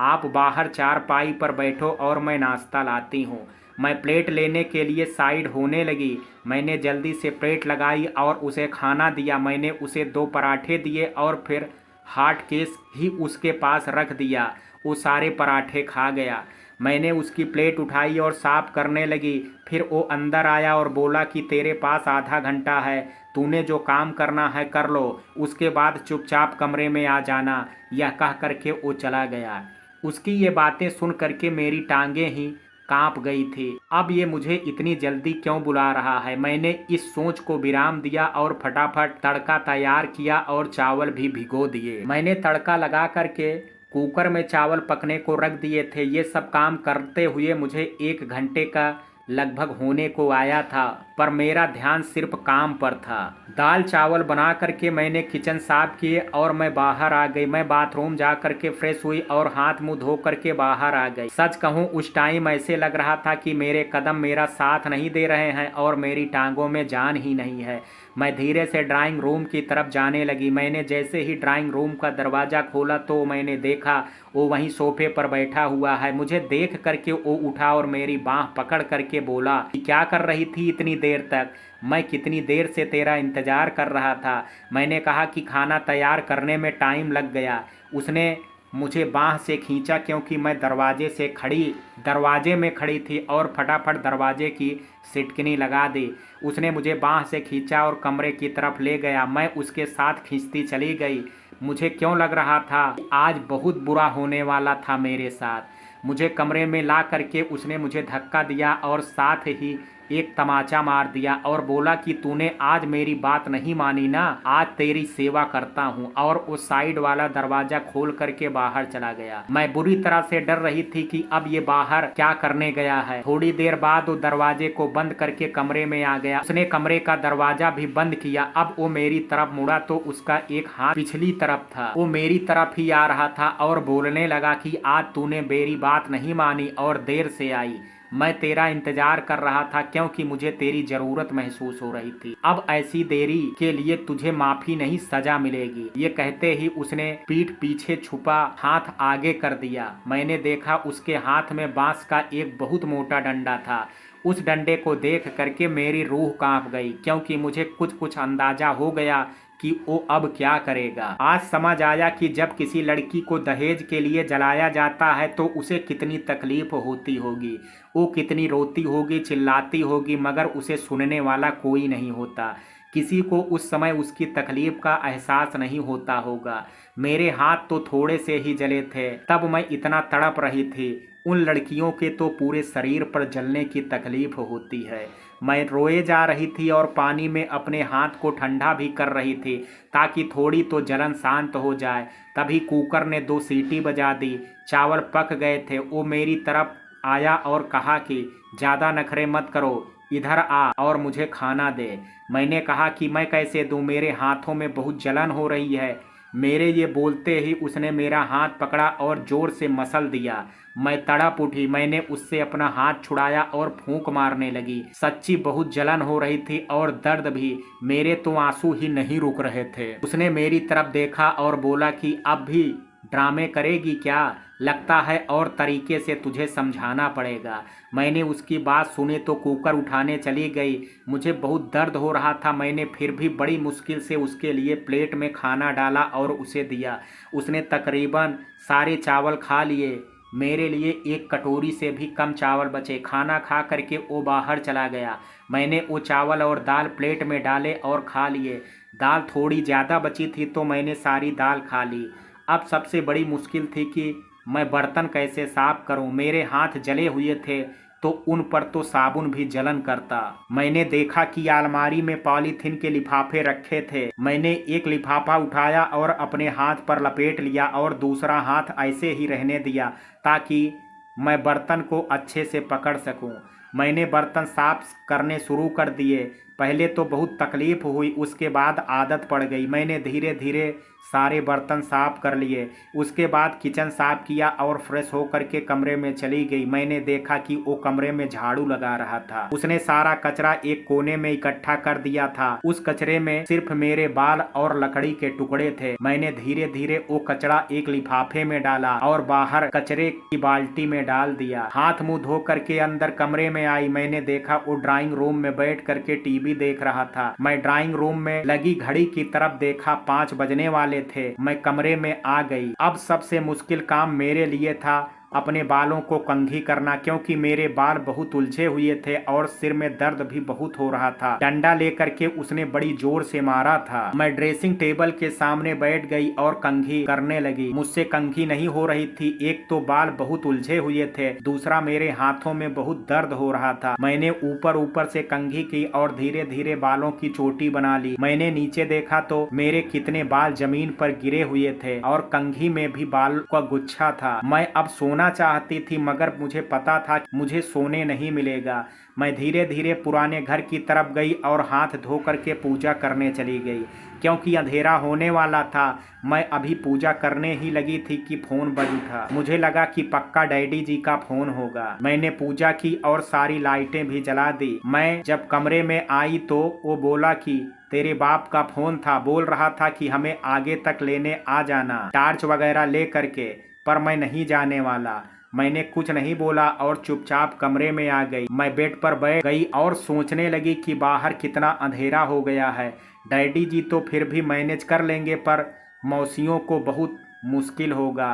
आप बाहर चारपाई पर बैठो और मैं नाश्ता लाती हूँ। मैं प्लेट लेने के लिए साइड होने लगी। मैंने जल्दी से प्लेट लगाई और उसे खाना दिया। मैंने उसे 2 पराठे दिए और फिर हॉट केस ही उसके पास रख दिया। वो सारे पराठे खा गया। मैंने उसकी प्लेट उठाई और साफ करने लगी। फिर वो अंदर आया और बोला कि तेरे पास आधा घंटा है, तूने जो काम करना है कर लो, उसके बाद चुपचाप कमरे में आ जाना। यह कह करके वो चला गया। उसकी ये बातें सुन करके मेरी टांगें ही कांप गई थी। अब ये मुझे इतनी जल्दी क्यों बुला रहा है? मैंने इस सोच को विराम दिया और फटाफट तड़का तैयार किया और चावल भी भिगो दिए। मैंने तड़का लगा करके कुकर में चावल पकने को रख दिए थे। ये सब काम करते हुए मुझे 1 घंटे का लगभग होने को आया था, पर मेरा ध्यान सिर्फ काम पर था। दाल चावल बना करके मैंने किचन साफ किए और मैं बाहर आ गई। मैं बाथरूम जा करके फ्रेश हुई और हाथ मुंह धो करके बाहर आ गई। सच कहूँ उस टाइम ऐसे लग रहा था कि मेरे कदम मेरा साथ नहीं दे रहे हैं और मेरी टांगों में जान ही नहीं है। मैं धीरे से ड्राइंग रूम की तरफ जाने लगी। मैंने जैसे ही ड्राइंग रूम का दरवाज़ा खोला तो मैंने देखा वो वहीं सोफे पर बैठा हुआ है। मुझे देख करके वो उठा और मेरी बाँह पकड़ करके बोला कि क्या कर रही थी इतनी देर तक? मैं कितनी देर से तेरा इंतज़ार कर रहा था। मैंने कहा कि खाना तैयार करने में टाइम लग गया। उसने मुझे बाँह से खींचा क्योंकि मैं दरवाजे में खड़ी थी और फटाफट दरवाजे की सिटकनी लगा दी। उसने मुझे बाँह से खींचा और कमरे की तरफ ले गया। मैं उसके साथ खींचती चली गई। मुझे क्यों लग रहा था आज बहुत बुरा होने वाला था मेरे साथ। मुझे कमरे में ला करके उसने मुझे धक्का दिया और साथ ही एक तमाचा मार दिया और बोला कि तूने आज मेरी बात नहीं मानी ना, आज तेरी सेवा करता हूँ। और उस साइड वाला दरवाजा खोल करके बाहर चला गया। मैं बुरी तरह से डर रही थी कि अब ये बाहर क्या करने गया है। थोड़ी देर बाद वो दरवाजे को बंद करके कमरे में आ गया। उसने कमरे का दरवाजा भी बंद किया। अब वो मेरी तरफ मुड़ा तो उसका एक हाथ पिछली तरफ था। वो मेरी तरफ ही आ रहा था और बोलने लगा कि आज तूने मेरी बात नहीं मानी और देर से आई। मैं तेरा इंतजार कर रहा था क्योंकि मुझे तेरी जरूरत महसूस हो रही थी। अब ऐसी देरी के लिए तुझे माफी नहीं सजा मिलेगी। ये कहते ही उसने पीठ पीछे छुपा हाथ आगे कर दिया। मैंने देखा उसके हाथ में बांस का एक बहुत मोटा डंडा था। उस डंडे को देख करके मेरी रूह कांप गई क्योंकि मुझे कुछ अंदाजा हो गया कि वो अब क्या करेगा। आज समझ आया कि जब किसी लड़की को दहेज के लिए जलाया जाता है तो उसे कितनी तकलीफ होती होगी। वो कितनी रोती होगी, चिल्लाती होगी, मगर उसे सुनने वाला कोई नहीं होता। किसी को उस समय उसकी तकलीफ का एहसास नहीं होता होगा। मेरे हाथ तो थोड़े से ही जले थे, तब मैं इतना तड़प रही थी। उन लड़कियों के तो पूरे शरीर पर जलने की तकलीफ होती है। मैं रोए जा रही थी और पानी में अपने हाथ को ठंडा भी कर रही थी ताकि थोड़ी तो जलन शांत हो जाए। तभी कुकर ने 2 सीटी बजा दी। चावल पक गए थे। वो मेरी तरफ आया और कहा कि ज़्यादा नखरे मत करो, इधर आ और मुझे खाना दे। मैंने कहा कि मैं कैसे दूं, मेरे हाथों में बहुत जलन हो रही है। मेरे ये बोलते ही उसने मेरा हाथ पकड़ा और जोर से मसल दिया। मैं तड़प उठी। मैंने उससे अपना हाथ छुड़ाया और फूंक मारने लगी। सच्ची बहुत जलन हो रही थी और दर्द भी। मेरे तो आंसू ही नहीं रुक रहे थे। उसने मेरी तरफ देखा और बोला कि अब भी ड्रामे करेगी क्या? लगता है और तरीके से तुझे समझाना पड़ेगा। मैंने उसकी बात सुनी तो कुकर उठाने चली गई। मुझे बहुत दर्द हो रहा था। मैंने फिर भी बड़ी मुश्किल से उसके लिए प्लेट में खाना डाला और उसे दिया। उसने तकरीबन सारे चावल खा लिए। मेरे लिए एक कटोरी से भी कम चावल बचे। खाना खा करके वो बाहर चला गया। मैंने वो चावल और दाल प्लेट में डाले और खा लिए। दाल थोड़ी ज़्यादा बची थी तो मैंने सारी दाल खा ली। अब सबसे बड़ी मुश्किल थी कि मैं बर्तन कैसे साफ करूं। मेरे हाथ जले हुए थे तो उन पर तो साबुन भी जलन करता। मैंने देखा कि अलमारी में पॉलीथीन के लिफाफे रखे थे। मैंने एक लिफाफा उठाया और अपने हाथ पर लपेट लिया और दूसरा हाथ ऐसे ही रहने दिया ताकि मैं बर्तन को अच्छे से पकड़ सकूं। मैंने बर्तन साफ करने शुरू कर दिए। पहले तो बहुत तकलीफ हुई, उसके बाद आदत पड़ गई। मैंने धीरे धीरे सारे बर्तन साफ कर लिए। उसके बाद किचन साफ किया और फ्रेश होकर के कमरे में चली गई। मैंने देखा कि वो कमरे में झाड़ू लगा रहा था। उसने सारा कचरा एक कोने में इकट्ठा कर दिया था। उस कचरे में सिर्फ मेरे बाल और लकड़ी के टुकड़े थे। मैंने धीरे धीरे वो कचरा एक लिफाफे में डाला और बाहर कचरे की बाल्टी में डाल दिया। हाथ मुंह धो करके अंदर कमरे में आई। मैंने देखा वो ड्राइंग रूम में बैठ करके टीवी देख रहा था। मैं ड्राइंग रूम में लगी घड़ी की तरफ देखा, 5 बजने वाले थे। मैं कमरे में आ गई। अब सबसे मुश्किल काम मेरे लिए था अपने बालों को कंघी करना, क्योंकि मेरे बाल बहुत उलझे हुए थे और सिर में दर्द भी बहुत हो रहा था। डंडा लेकर के उसने बड़ी जोर से मारा था। मैं ड्रेसिंग टेबल के सामने बैठ गई और कंघी करने लगी। मुझसे कंघी नहीं हो रही थी। एक तो बाल बहुत उलझे हुए थे, दूसरा मेरे हाथों में बहुत दर्द हो रहा था। मैंने ऊपर ऊपर से कंघी की और धीरे धीरे बालों की चोटी बना ली। मैंने नीचे देखा तो मेरे कितने बाल जमीन पर गिरे हुए थे और कंघी में भी बाल का गुच्छा था। मैं अब सोना चाहती थी, मगर मुझे पता था कि मुझे सोने नहीं मिलेगा। मैं धीरे धीरे पुराने घर की तरफ गई और हाथ धो करके पूजा करने चली गई, क्योंकि अंधेरा होने वाला था। मैं अभी पूजा करने ही लगी थी कि फोन बज उठा। मुझे लगा कि पक्का डैडी जी का फोन होगा। मैंने पूजा की और सारी लाइटें भी जला दी। मैं जब कमरे में आई तो वो बोला कि तेरे बाप का फोन था, बोल रहा था कि हमें आगे तक लेने आ जाना टार्च वगैरह ले करके, पर मैं नहीं जाने वाला। मैंने कुछ नहीं बोला और चुपचाप कमरे में आ गई। मैं बेड पर बैठ गई और सोचने लगी कि बाहर कितना अंधेरा हो गया है। डैडी जी तो फिर भी मैनेज कर लेंगे, पर मौसियों को बहुत मुश्किल होगा।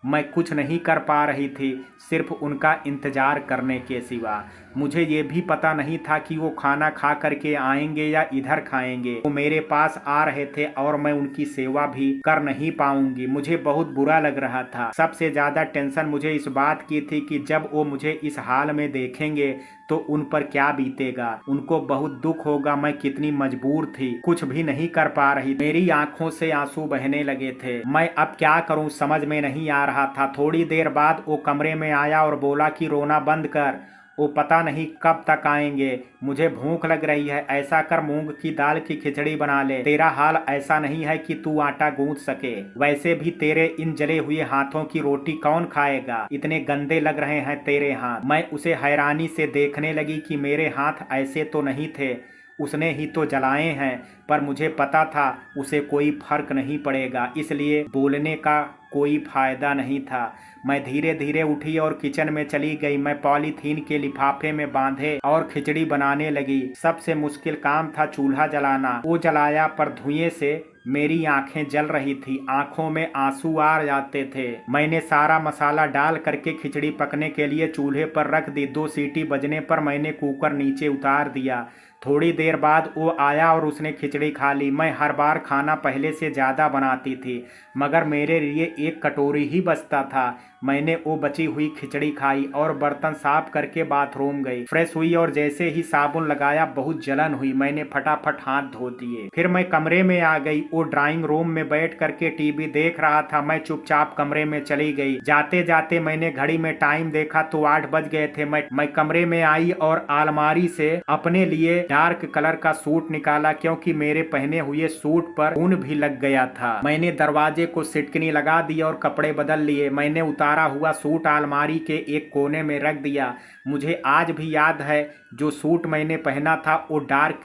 मैं कुछ नहीं कर पा रही थी, सिर्फ उनका इंतजार करने के सिवा। मुझे ये भी पता नहीं था कि वो खाना खा करके आएंगे या इधर खाएंगे। वो मेरे पास आ रहे थे और मैं उनकी सेवा भी कर नहीं पाऊंगी। मुझे बहुत बुरा लग रहा था। सबसे ज्यादा टेंशन मुझे इस बात की थी कि जब वो मुझे इस हाल में देखेंगे तो उन पर क्या बीतेगा। उनको बहुत दुख होगा। मैं कितनी मजबूर थी, कुछ भी नहीं कर पा रही। मेरी आंखों से आंसू बहने लगे थे। मैं अब क्या करूं समझ में नहीं आ रहा था। थोड़ी देर बाद वो कमरे में आया और बोला कि रोना बंद कर, वो पता नहीं कब तक आएंगे। मुझे भूख लग रही है, ऐसा कर मूंग की दाल की खिचड़ी बना ले। तेरा हाल ऐसा नहीं है कि तू आटा गूंथ सके। वैसे भी तेरे इन जले हुए हाथों की रोटी कौन खाएगा, इतने गंदे लग रहे हैं तेरे हाथ। मैं उसे हैरानी से देखने लगी कि मेरे हाथ ऐसे तो नहीं थे, उसने ही तो जलाए हैं। पर मुझे पता था उसे कोई फर्क नहीं पड़ेगा, इसलिए बोलने का कोई फायदा नहीं था। मैं धीरे धीरे उठी और किचन में चली गई। मैं पॉलीथीन के लिफाफे में बांधे और खिचड़ी बनाने लगी। सबसे मुश्किल काम था चूल्हा जलाना। वो जलाया, पर धुएं से मेरी आंखें जल रही थी, आंखों में आंसू आ जाते थे। मैंने सारा मसाला डाल करके खिचड़ी पकने के लिए चूल्हे पर रख दी। 2 सीटी बजने पर मैंने कुकर नीचे उतार दिया। थोड़ी देर बाद वो आया और उसने खिचड़ी खा ली। मैं हर बार खाना पहले से ज़्यादा बनाती थी, मगर मेरे लिए 1 कटोरी ही बचता था। मैंने वो बची हुई खिचड़ी खाई और बर्तन साफ करके बाथरूम गई। फ्रेश हुई और जैसे ही साबुन लगाया बहुत जलन हुई। मैंने फटाफट हाथ धो दिए। फिर मैं कमरे में आ गई। वो ड्राइंग रूम में बैठ करके टीवी देख रहा था। मैं चुपचाप कमरे में चली गई। जाते जाते मैंने घड़ी में टाइम देखा तो 8 बज गए थे। मैं कमरे में आई और अलमारी से अपने लिए डार्क कलर का सूट निकाला, क्योंकि मेरे पहने हुए सूट पर ऊन भी लग गया था। मैंने दरवाजे को सिटकनी लगा दी और कपड़े बदल लिए। मैंने उतारा हुआ सूट अलमारी के एक कोने में रख दिया। मुझे आज भी याद है जो सूट मैंने पहना था वो डार्क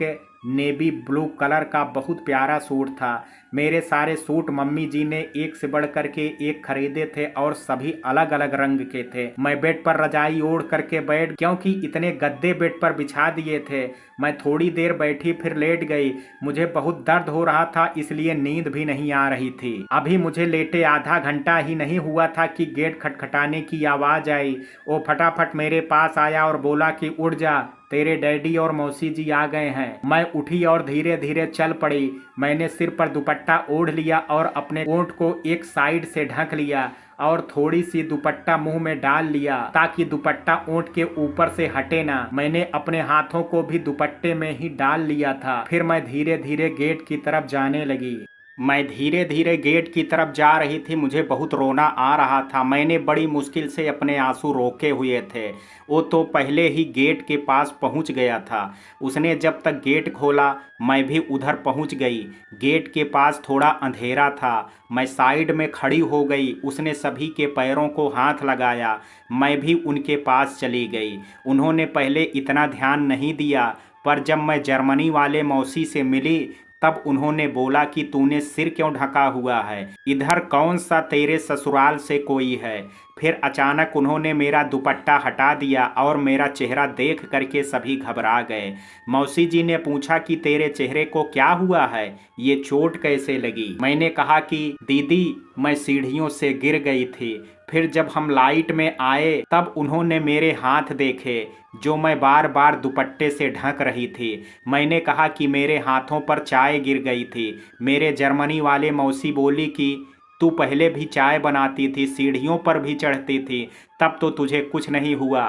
नेवी ब्लू कलर का बहुत प्यारा सूट था। मेरे सारे सूट मम्मी जी ने एक से बढ़ करके एक खरीदे थे और सभी अलग अलग रंग के थे। मैं बेड पर रजाई ओढ़ करके बैठ, क्योंकि इतने गद्दे बेड पर बिछा दिए थे। मैं थोड़ी देर बैठी फिर लेट गई। मुझे बहुत दर्द हो रहा था, इसलिए नींद भी नहीं आ रही थी। अभी मुझे लेटे आधा घंटा ही नहीं हुआ था कि गेट खटखटाने की आवाज आई। वो फटाफट मेरे पास आया और बोला कि उठ जा, तेरे डैडी और मौसी जी आ गए हैं। मैं उठी और धीरे धीरे चल पड़ी। मैंने सिर पर दुपट्टा ओढ़ लिया और अपने ओंठ को एक साइड से ढक लिया और थोड़ी सी दुपट्टा मुंह में डाल लिया ताकि दुपट्टा ओंठ के ऊपर से हटे ना। मैंने अपने हाथों को भी दुपट्टे में ही डाल लिया था। फिर मैं धीरे धीरे गेट की तरफ जाने लगी। मैं धीरे धीरे गेट की तरफ जा रही थी। मुझे बहुत रोना आ रहा था। मैंने बड़ी मुश्किल से अपने आंसू रोके हुए थे। वो तो पहले ही गेट के पास पहुंच गया था। उसने जब तक गेट खोला मैं भी उधर पहुंच गई। गेट के पास थोड़ा अंधेरा था। मैं साइड में खड़ी हो गई। उसने सभी के पैरों को हाथ लगाया। मैं भी उनके पास चली गई। उन्होंने पहले इतना ध्यान नहीं दिया, पर जब मैं जर्मनी वाले मौसी से मिली तब उन्होंने बोला कि तूने सिर क्यों ढका हुआ है, इधर कौन सा तेरे ससुराल से कोई है। फिर अचानक उन्होंने मेरा दुपट्टा हटा दिया और मेरा चेहरा देख करके सभी घबरा गए। मौसी जी ने पूछा कि तेरे चेहरे को क्या हुआ है, ये चोट कैसे लगी। मैंने कहा कि दीदी मैं सीढ़ियों से गिर गई थी। फिर जब हम लाइट में आए तब उन्होंने मेरे हाथ देखे जो मैं बार बार दुपट्टे से ढक रही थी। मैंने कहा कि मेरे हाथों पर चाय गिर गई थी। मेरे जर्मनी वाले मौसी बोली कि तू पहले भी चाय बनाती थी, सीढ़ियों पर भी चढ़ती थी, तब तो तुझे कुछ नहीं हुआ,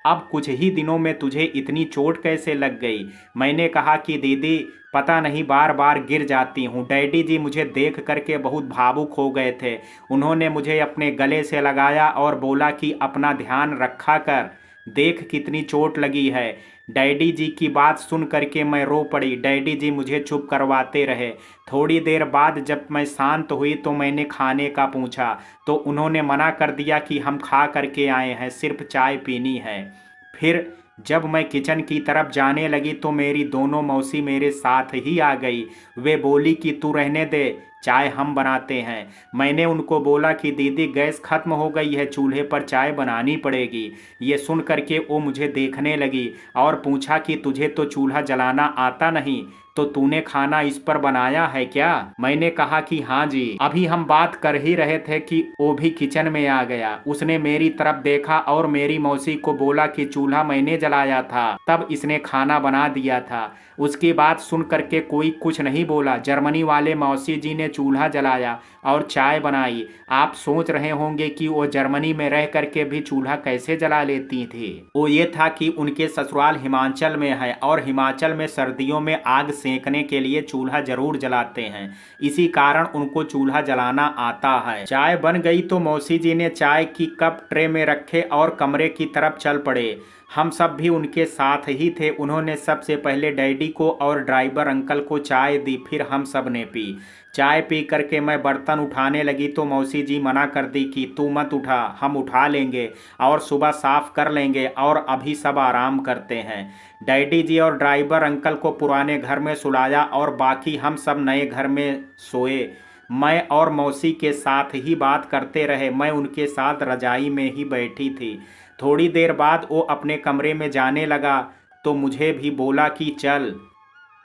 अब कुछ ही दिनों में तुझे इतनी चोट कैसे लग गई। मैंने कहा कि दीदी पता नहीं बार बार गिर जाती हूँ। डैडी जी मुझे देख करके बहुत भावुक हो गए थे। उन्होंने मुझे अपने गले से लगाया और बोला कि अपना ध्यान रखा कर, देख कितनी चोट लगी है। डैडी जी की बात सुन करके मैं रो पड़ी। डैडी जी मुझे चुप करवाते रहे। थोड़ी देर बाद जब मैं शांत हुई तो मैंने खाने का पूछा तो उन्होंने मना कर दिया कि हम खा करके आए हैं, सिर्फ चाय पीनी है। फिर जब मैं किचन की तरफ जाने लगी तो मेरी दोनों मौसी मेरे साथ ही आ गई। वे बोली कि तू रहने दे, चाय हम बनाते हैं। मैंने उनको बोला कि दीदी गैस खत्म हो गई है, चूल्हे पर चाय बनानी पड़ेगी। ये सुन करके वो मुझे देखने लगी और पूछा कि तुझे तो चूल्हा जलाना आता नहीं, तो तूने खाना इस पर बनाया है क्या। मैंने कहा कि हाँ जी। अभी हम बात कर ही रहे थे कि वो भी किचन में आ गया। उसने मेरी तरफ देखा और मेरी मौसी को बोला कि चूल्हा मैंने जलाया था, तब इसने खाना बना दिया था। उसकी बात सुन करके कोई कुछ नहीं बोला। जर्मनी वाले मौसी जी ने चूल्हा जलाया और चाय बनाई। आप सोच रहे होंगे कि वो जर्मनी में रह करके भी चूल्हा कैसे जला लेती थी। वो ये था कि उनके ससुराल हिमाचल में है और हिमाचल में सर्दियों में आग सेंकने के लिए चूल्हा जरूर जलाते हैं, इसी कारण उनको चूल्हा जलाना आता है। चाय बन गई तो मौसी जी ने चाय की कप ट्रे में रखे और कमरे की तरफ चल पड़े। हम सब भी उनके साथ ही थे। उन्होंने सबसे पहले डैडी को और ड्राइवर अंकल को चाय दी, फिर हम सब ने पी। चाय पी करके मैं बर्तन उठाने लगी तो मौसी जी मना कर दी कि तू मत उठा, हम उठा लेंगे और सुबह साफ कर लेंगे और अभी सब आराम करते हैं। डैडी जी और ड्राइवर अंकल को पुराने घर में सुलाया और बाकी हम सब नए घर में सोए। मैं और मौसी के साथ ही बात करते रहे। मैं उनके साथ रजाई में ही बैठी थी। थोड़ी देर बाद वो अपने कमरे में जाने लगा तो मुझे भी बोला कि चल।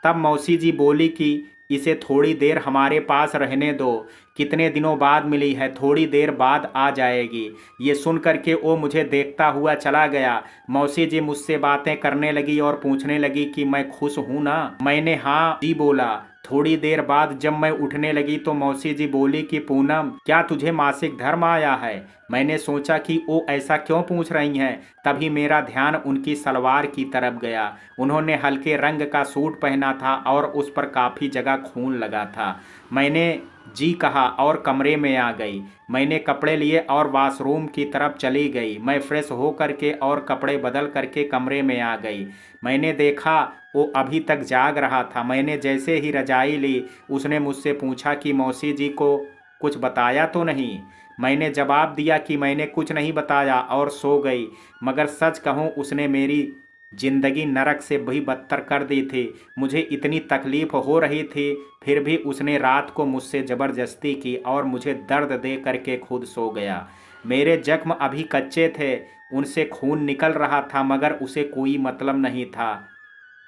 तब मौसी जी बोली कि इसे थोड़ी देर हमारे पास रहने दो, कितने दिनों बाद मिली है, थोड़ी देर बाद आ जाएगी। ये सुन करके वो मुझे देखता हुआ चला गया। मौसी जी मुझसे बातें करने लगी और पूछने लगी कि मैं खुश हूँ ना। मैंने हाँ जी बोला। थोड़ी देर बाद जब मैं उठने लगी तो मौसी जी बोली कि पूनम क्या तुझे मासिक धर्म आया है। मैंने सोचा कि वो ऐसा क्यों पूछ रही हैं। तभी मेरा ध्यान उनकी सलवार की तरफ गया। उन्होंने हल्के रंग का सूट पहना था और उस पर काफ़ी जगह खून लगा था। मैंने जी कहा और कमरे में आ गई। मैंने कपड़े लिए और वॉशरूम की तरफ चली गई। मैं फ्रेश हो करके और कपड़े बदल करके कमरे में आ गई। मैंने देखा वो अभी तक जाग रहा था। मैंने जैसे ही रजाई ली उसने मुझसे पूछा कि मौसी जी को कुछ बताया तो नहीं। मैंने जवाब दिया कि मैंने कुछ नहीं बताया और सो गई। मगर सच कहूँ उसने मेरी जिंदगी नरक से भी बदतर कर दी थी। मुझे इतनी तकलीफ हो रही थी, फिर भी उसने रात को मुझसे ज़बरदस्ती की और मुझे दर्द दे करके खुद सो गया। मेरे जख्म अभी कच्चे थे, उनसे खून निकल रहा था, मगर उसे कोई मतलब नहीं था।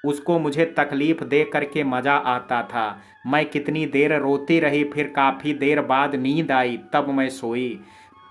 उसको मुझे तकलीफ़ दे करके मज़ा आता था। मैं कितनी देर रोती रही, फिर काफ़ी देर बाद नींद आई, तब मैं सोई।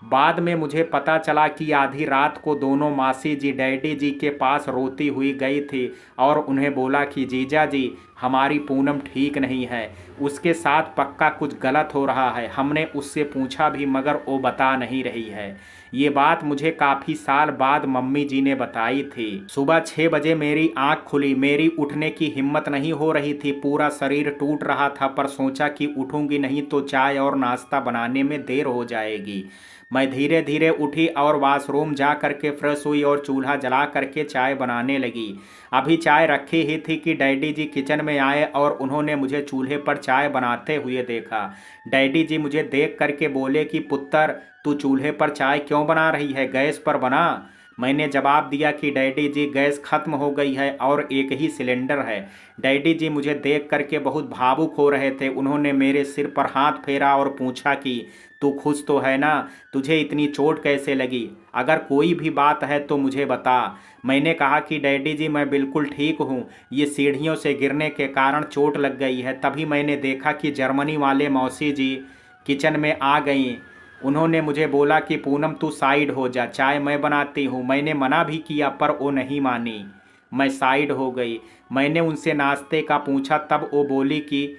बाद में मुझे पता चला कि आधी रात को दोनों मासी जी डैडी जी के पास रोती हुई गई थी और उन्हें बोला कि जीजा जी हमारी पूनम ठीक नहीं है, उसके साथ पक्का कुछ गलत हो रहा है। हमने उससे पूछा भी मगर वो बता नहीं रही है। ये बात मुझे काफ़ी साल बाद मम्मी जी ने बताई थी। सुबह 6 बजे मेरी आंख खुली। मेरी उठने की हिम्मत नहीं हो रही थी, पूरा शरीर टूट रहा था, पर सोचा कि उठूंगी नहीं तो चाय और नाश्ता बनाने में देर हो जाएगी। मैं धीरे धीरे उठी और वॉशरूम जा करके फ्रेश हुई और चूल्हा जला करके चाय बनाने लगी। अभी चाय रखी ही थी कि डैडी जी किचन में आए और उन्होंने मुझे चूल्हे पर चाय बनाते हुए देखा। डैडी जी मुझे देख करके बोले कि पुत्र, तू चूल्हे पर चाय क्यों बना रही है, गैस पर बना। मैंने जवाब दिया कि डैडी जी गैस खत्म हो गई है और एक ही सिलेंडर है। डैडी जी मुझे देख करके बहुत भावुक हो रहे थे। उन्होंने मेरे सिर पर हाथ फेरा और पूछा कि तू खुश तो है ना, तुझे इतनी चोट कैसे लगी, अगर कोई भी बात है तो मुझे बता। मैंने कहा कि डैडी जी मैं बिल्कुल ठीक हूँ, ये सीढ़ियों से गिरने के कारण चोट लग गई है। तभी मैंने देखा कि जर्मनी वाले मौसी जी किचन में आ गई। उन्होंने मुझे बोला कि पूनम तू साइड हो जा, चाय मैं बनाती हूँ। मैंने मना भी किया पर वो नहीं मानी। मैं साइड हो गई। मैंने उनसे नाश्ते का पूछा, तब वो बोली कि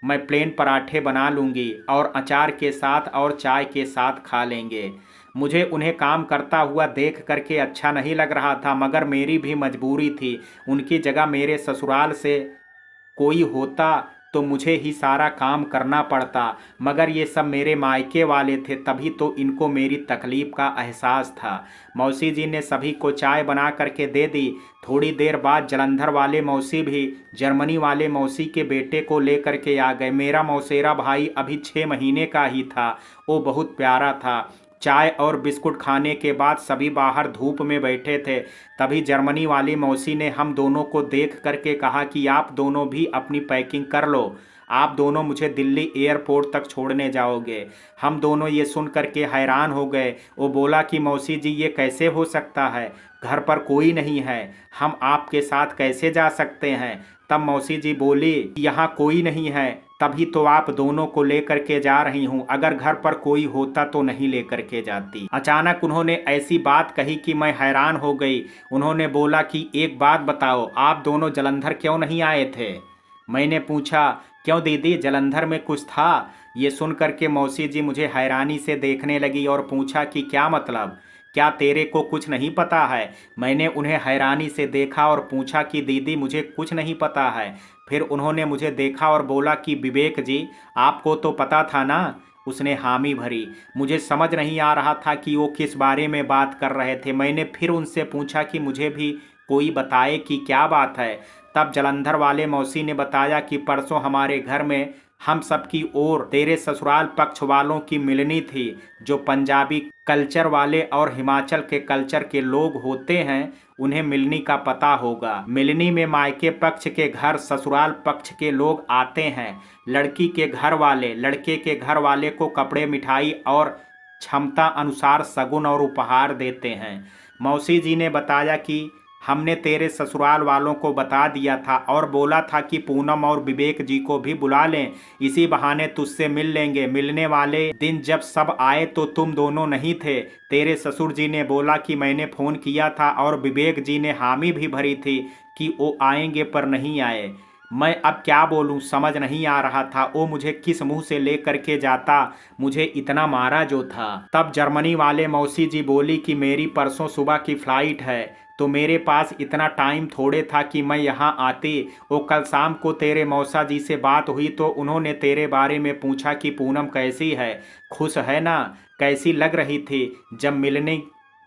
मैं प्लेन पराठे बना लूँगी और अचार के साथ और चाय के साथ खा लेंगे। मुझे उन्हें काम करता हुआ देख करके अच्छा नहीं लग रहा था, मगर मेरी भी मजबूरी थी। उनकी जगह मेरे ससुराल से कोई होता तो मुझे ही सारा काम करना पड़ता, मगर ये सब मेरे मायके वाले थे, तभी तो इनको मेरी तकलीफ़ का एहसास था। मौसी जी ने सभी को चाय बना करके दे दी। थोड़ी देर बाद जलंधर वाले मौसी भी जर्मनी वाले मौसी के बेटे को लेकर के आ गए। मेरा मौसेरा भाई अभी 6 महीने का ही था। वो बहुत प्यारा था। चाय और बिस्कुट खाने के बाद सभी बाहर धूप में बैठे थे। तभी जर्मनी वाली मौसी ने हम दोनों को देख करके कहा कि आप दोनों भी अपनी पैकिंग कर लो, आप दोनों मुझे दिल्ली एयरपोर्ट तक छोड़ने जाओगे। हम दोनों ये सुन करके हैरान हो गए। वो बोला कि मौसी जी ये कैसे हो सकता है, घर पर कोई नहीं है, हम आपके साथ कैसे जा सकते हैं। तब मौसी जी बोली कि यहाँ कोई नहीं है, तभी तो आप दोनों को लेकर के जा रही हूँ, अगर घर पर कोई होता तो नहीं लेकर के जाती। अचानक उन्होंने ऐसी बात कही कि मैं हैरान हो गई। उन्होंने बोला कि एक बात बताओ, आप दोनों जलंधर क्यों नहीं आए थे। मैंने पूछा क्यों दीदी, जलंधर में कुछ था। ये सुन करके मौसी जी मुझे हैरानी से देखने लगी और पूछा कि क्या मतलब, क्या तेरे को कुछ नहीं पता है। मैंने उन्हें हैरानी से देखा और पूछा कि दीदी मुझे कुछ नहीं पता है। फिर उन्होंने मुझे देखा और बोला कि विवेक जी आपको तो पता था ना। उसने हामी भरी। मुझे समझ नहीं आ रहा था कि वो किस बारे में बात कर रहे थे। मैंने फिर उनसे पूछा कि मुझे भी कोई बताए कि क्या बात है। तब जलंधर वाले मौसी ने बताया कि परसों हमारे घर में हम सब की ओर तेरे ससुराल पक्ष वालों की मिलनी थी। जो पंजाबी कल्चर वाले और हिमाचल के कल्चर के लोग होते हैं उन्हें मिलनी का पता होगा। मिलनी में मायके पक्ष के घर ससुराल पक्ष के लोग आते हैं। लड़की के घर वाले लड़के के घर वाले को कपड़े, मिठाई और क्षमता अनुसार शगुन और उपहार देते हैं। मौसी जी ने बताया कि हमने तेरे ससुराल वालों को बता दिया था और बोला था कि पूनम और विवेक जी को भी बुला लें, इसी बहाने तुझसे मिल लेंगे। मिलने वाले दिन जब सब आए तो तुम दोनों नहीं थे। तेरे ससुर जी ने बोला कि मैंने फ़ोन किया था और विवेक जी ने हामी भी भरी थी कि वो आएंगे, पर नहीं आए। मैं अब क्या बोलूं समझ नहीं आ रहा था। वो मुझे किस मुंह से ले करके जाता, मुझे इतना मारा जो था। तब जर्मनी वाले मौसी जी बोली कि मेरी परसों सुबह की फ़्लाइट है, तो मेरे पास इतना टाइम थोड़े था कि मैं यहाँ आती। वो कल शाम को तेरे मौसा जी से बात हुई तो उन्होंने तेरे बारे में पूछा कि पूनम कैसी है, खुश है ना, कैसी लग रही थी जब मिलने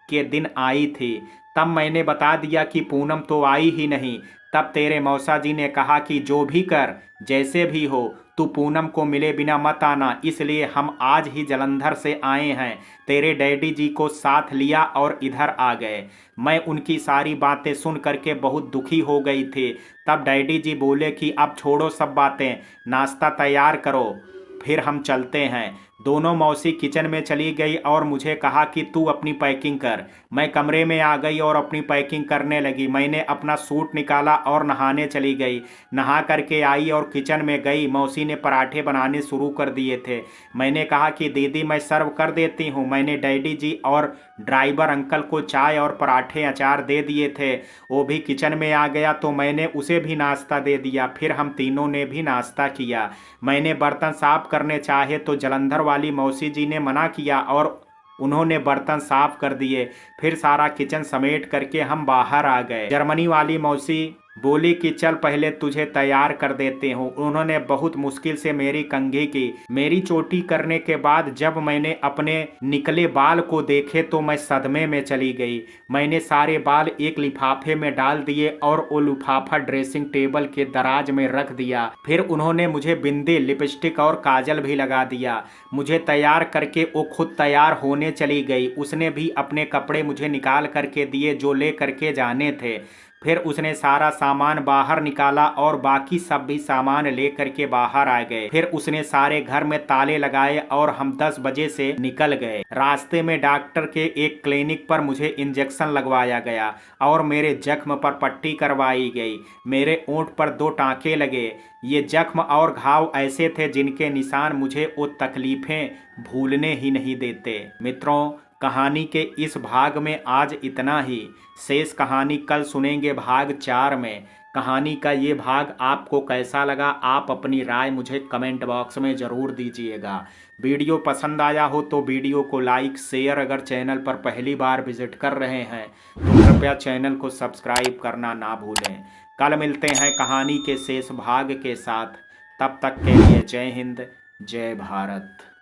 के दिन आई थी। तब मैंने बता दिया कि पूनम तो आई ही नहीं। तब तेरे मौसा जी ने कहा कि जो भी कर, जैसे भी हो, तू पूनम को मिले बिना मत आना, इसलिए हम आज ही जलंधर से आए हैं। तेरे डैडी जी को साथ लिया और इधर आ गए। मैं उनकी सारी बातें सुन करके बहुत दुखी हो गई थी। तब डैडी जी बोले कि अब छोड़ो सब बातें, नाश्ता तैयार करो, फिर हम चलते हैं। दोनों मौसी किचन में चली गई और मुझे कहा कि तू अपनी पैकिंग कर। मैं कमरे में आ गई और अपनी पैकिंग करने लगी। मैंने अपना सूट निकाला और नहाने चली गई। नहा करके आई और किचन में गई। मौसी ने पराठे बनाने शुरू कर दिए थे। मैंने कहा कि दीदी मैं सर्व कर देती हूँ। मैंने डैडी जी और ड्राइवर अंकल को चाय और पराठे अचार दे दिए थे। वो भी किचन में आ गया तो मैंने उसे भी नाश्ता दे दिया। फिर हम तीनों ने भी नाश्ता किया। मैंने बर्तन साफ करने चाहे तो जलंधर वाली मौसी जी ने मना किया और उन्होंने बर्तन साफ कर दिए। फिर सारा किचन समेट करके हम बाहर आ गए। जर्मनी वाली मौसी बोली कि चल पहले तुझे तैयार कर देते हूँ। उन्होंने बहुत मुश्किल से मेरी कंघी की। मेरी चोटी करने के बाद जब मैंने अपने निकले बाल को देखे तो मैं सदमे में चली गई। मैंने सारे बाल एक लिफाफे में डाल दिए और वो लिफाफा ड्रेसिंग टेबल के दराज में रख दिया। फिर उन्होंने मुझे बिंदी, लिपस्टिक और काजल भी लगा दिया। मुझे तैयार करके वो खुद तैयार होने चली गई। उसने भी अपने कपड़े मुझे निकाल करके दिए जो ले करके जाने थे। फिर उसने सारा सामान बाहर निकाला और बाकी सब भी सामान लेकर के बाहर आ गए। फिर उसने सारे घर में ताले लगाए और हम 10 बजे से निकल गए। रास्ते में डॉक्टर के एक क्लिनिक पर मुझे इंजेक्शन लगवाया गया और मेरे जख्म पर पट्टी करवाई गई। मेरे ओंठ पर 2 टांके लगे। ये जख्म और घाव ऐसे थे जिनके निशान मुझे वो तकलीफें भूलने ही नहीं देते। मित्रों, कहानी के इस भाग में आज इतना ही। शेष कहानी कल सुनेंगे भाग 4 में। कहानी का ये भाग आपको कैसा लगा, आप अपनी राय मुझे कमेंट बॉक्स में ज़रूर दीजिएगा। वीडियो पसंद आया हो तो वीडियो को लाइक, शेयर, अगर चैनल पर पहली बार विजिट कर रहे हैं तो कृपया चैनल को सब्सक्राइब करना ना भूलें। कल मिलते हैं कहानी के शेष भाग के साथ। तब तक के लिए जय हिंद, जय भारत।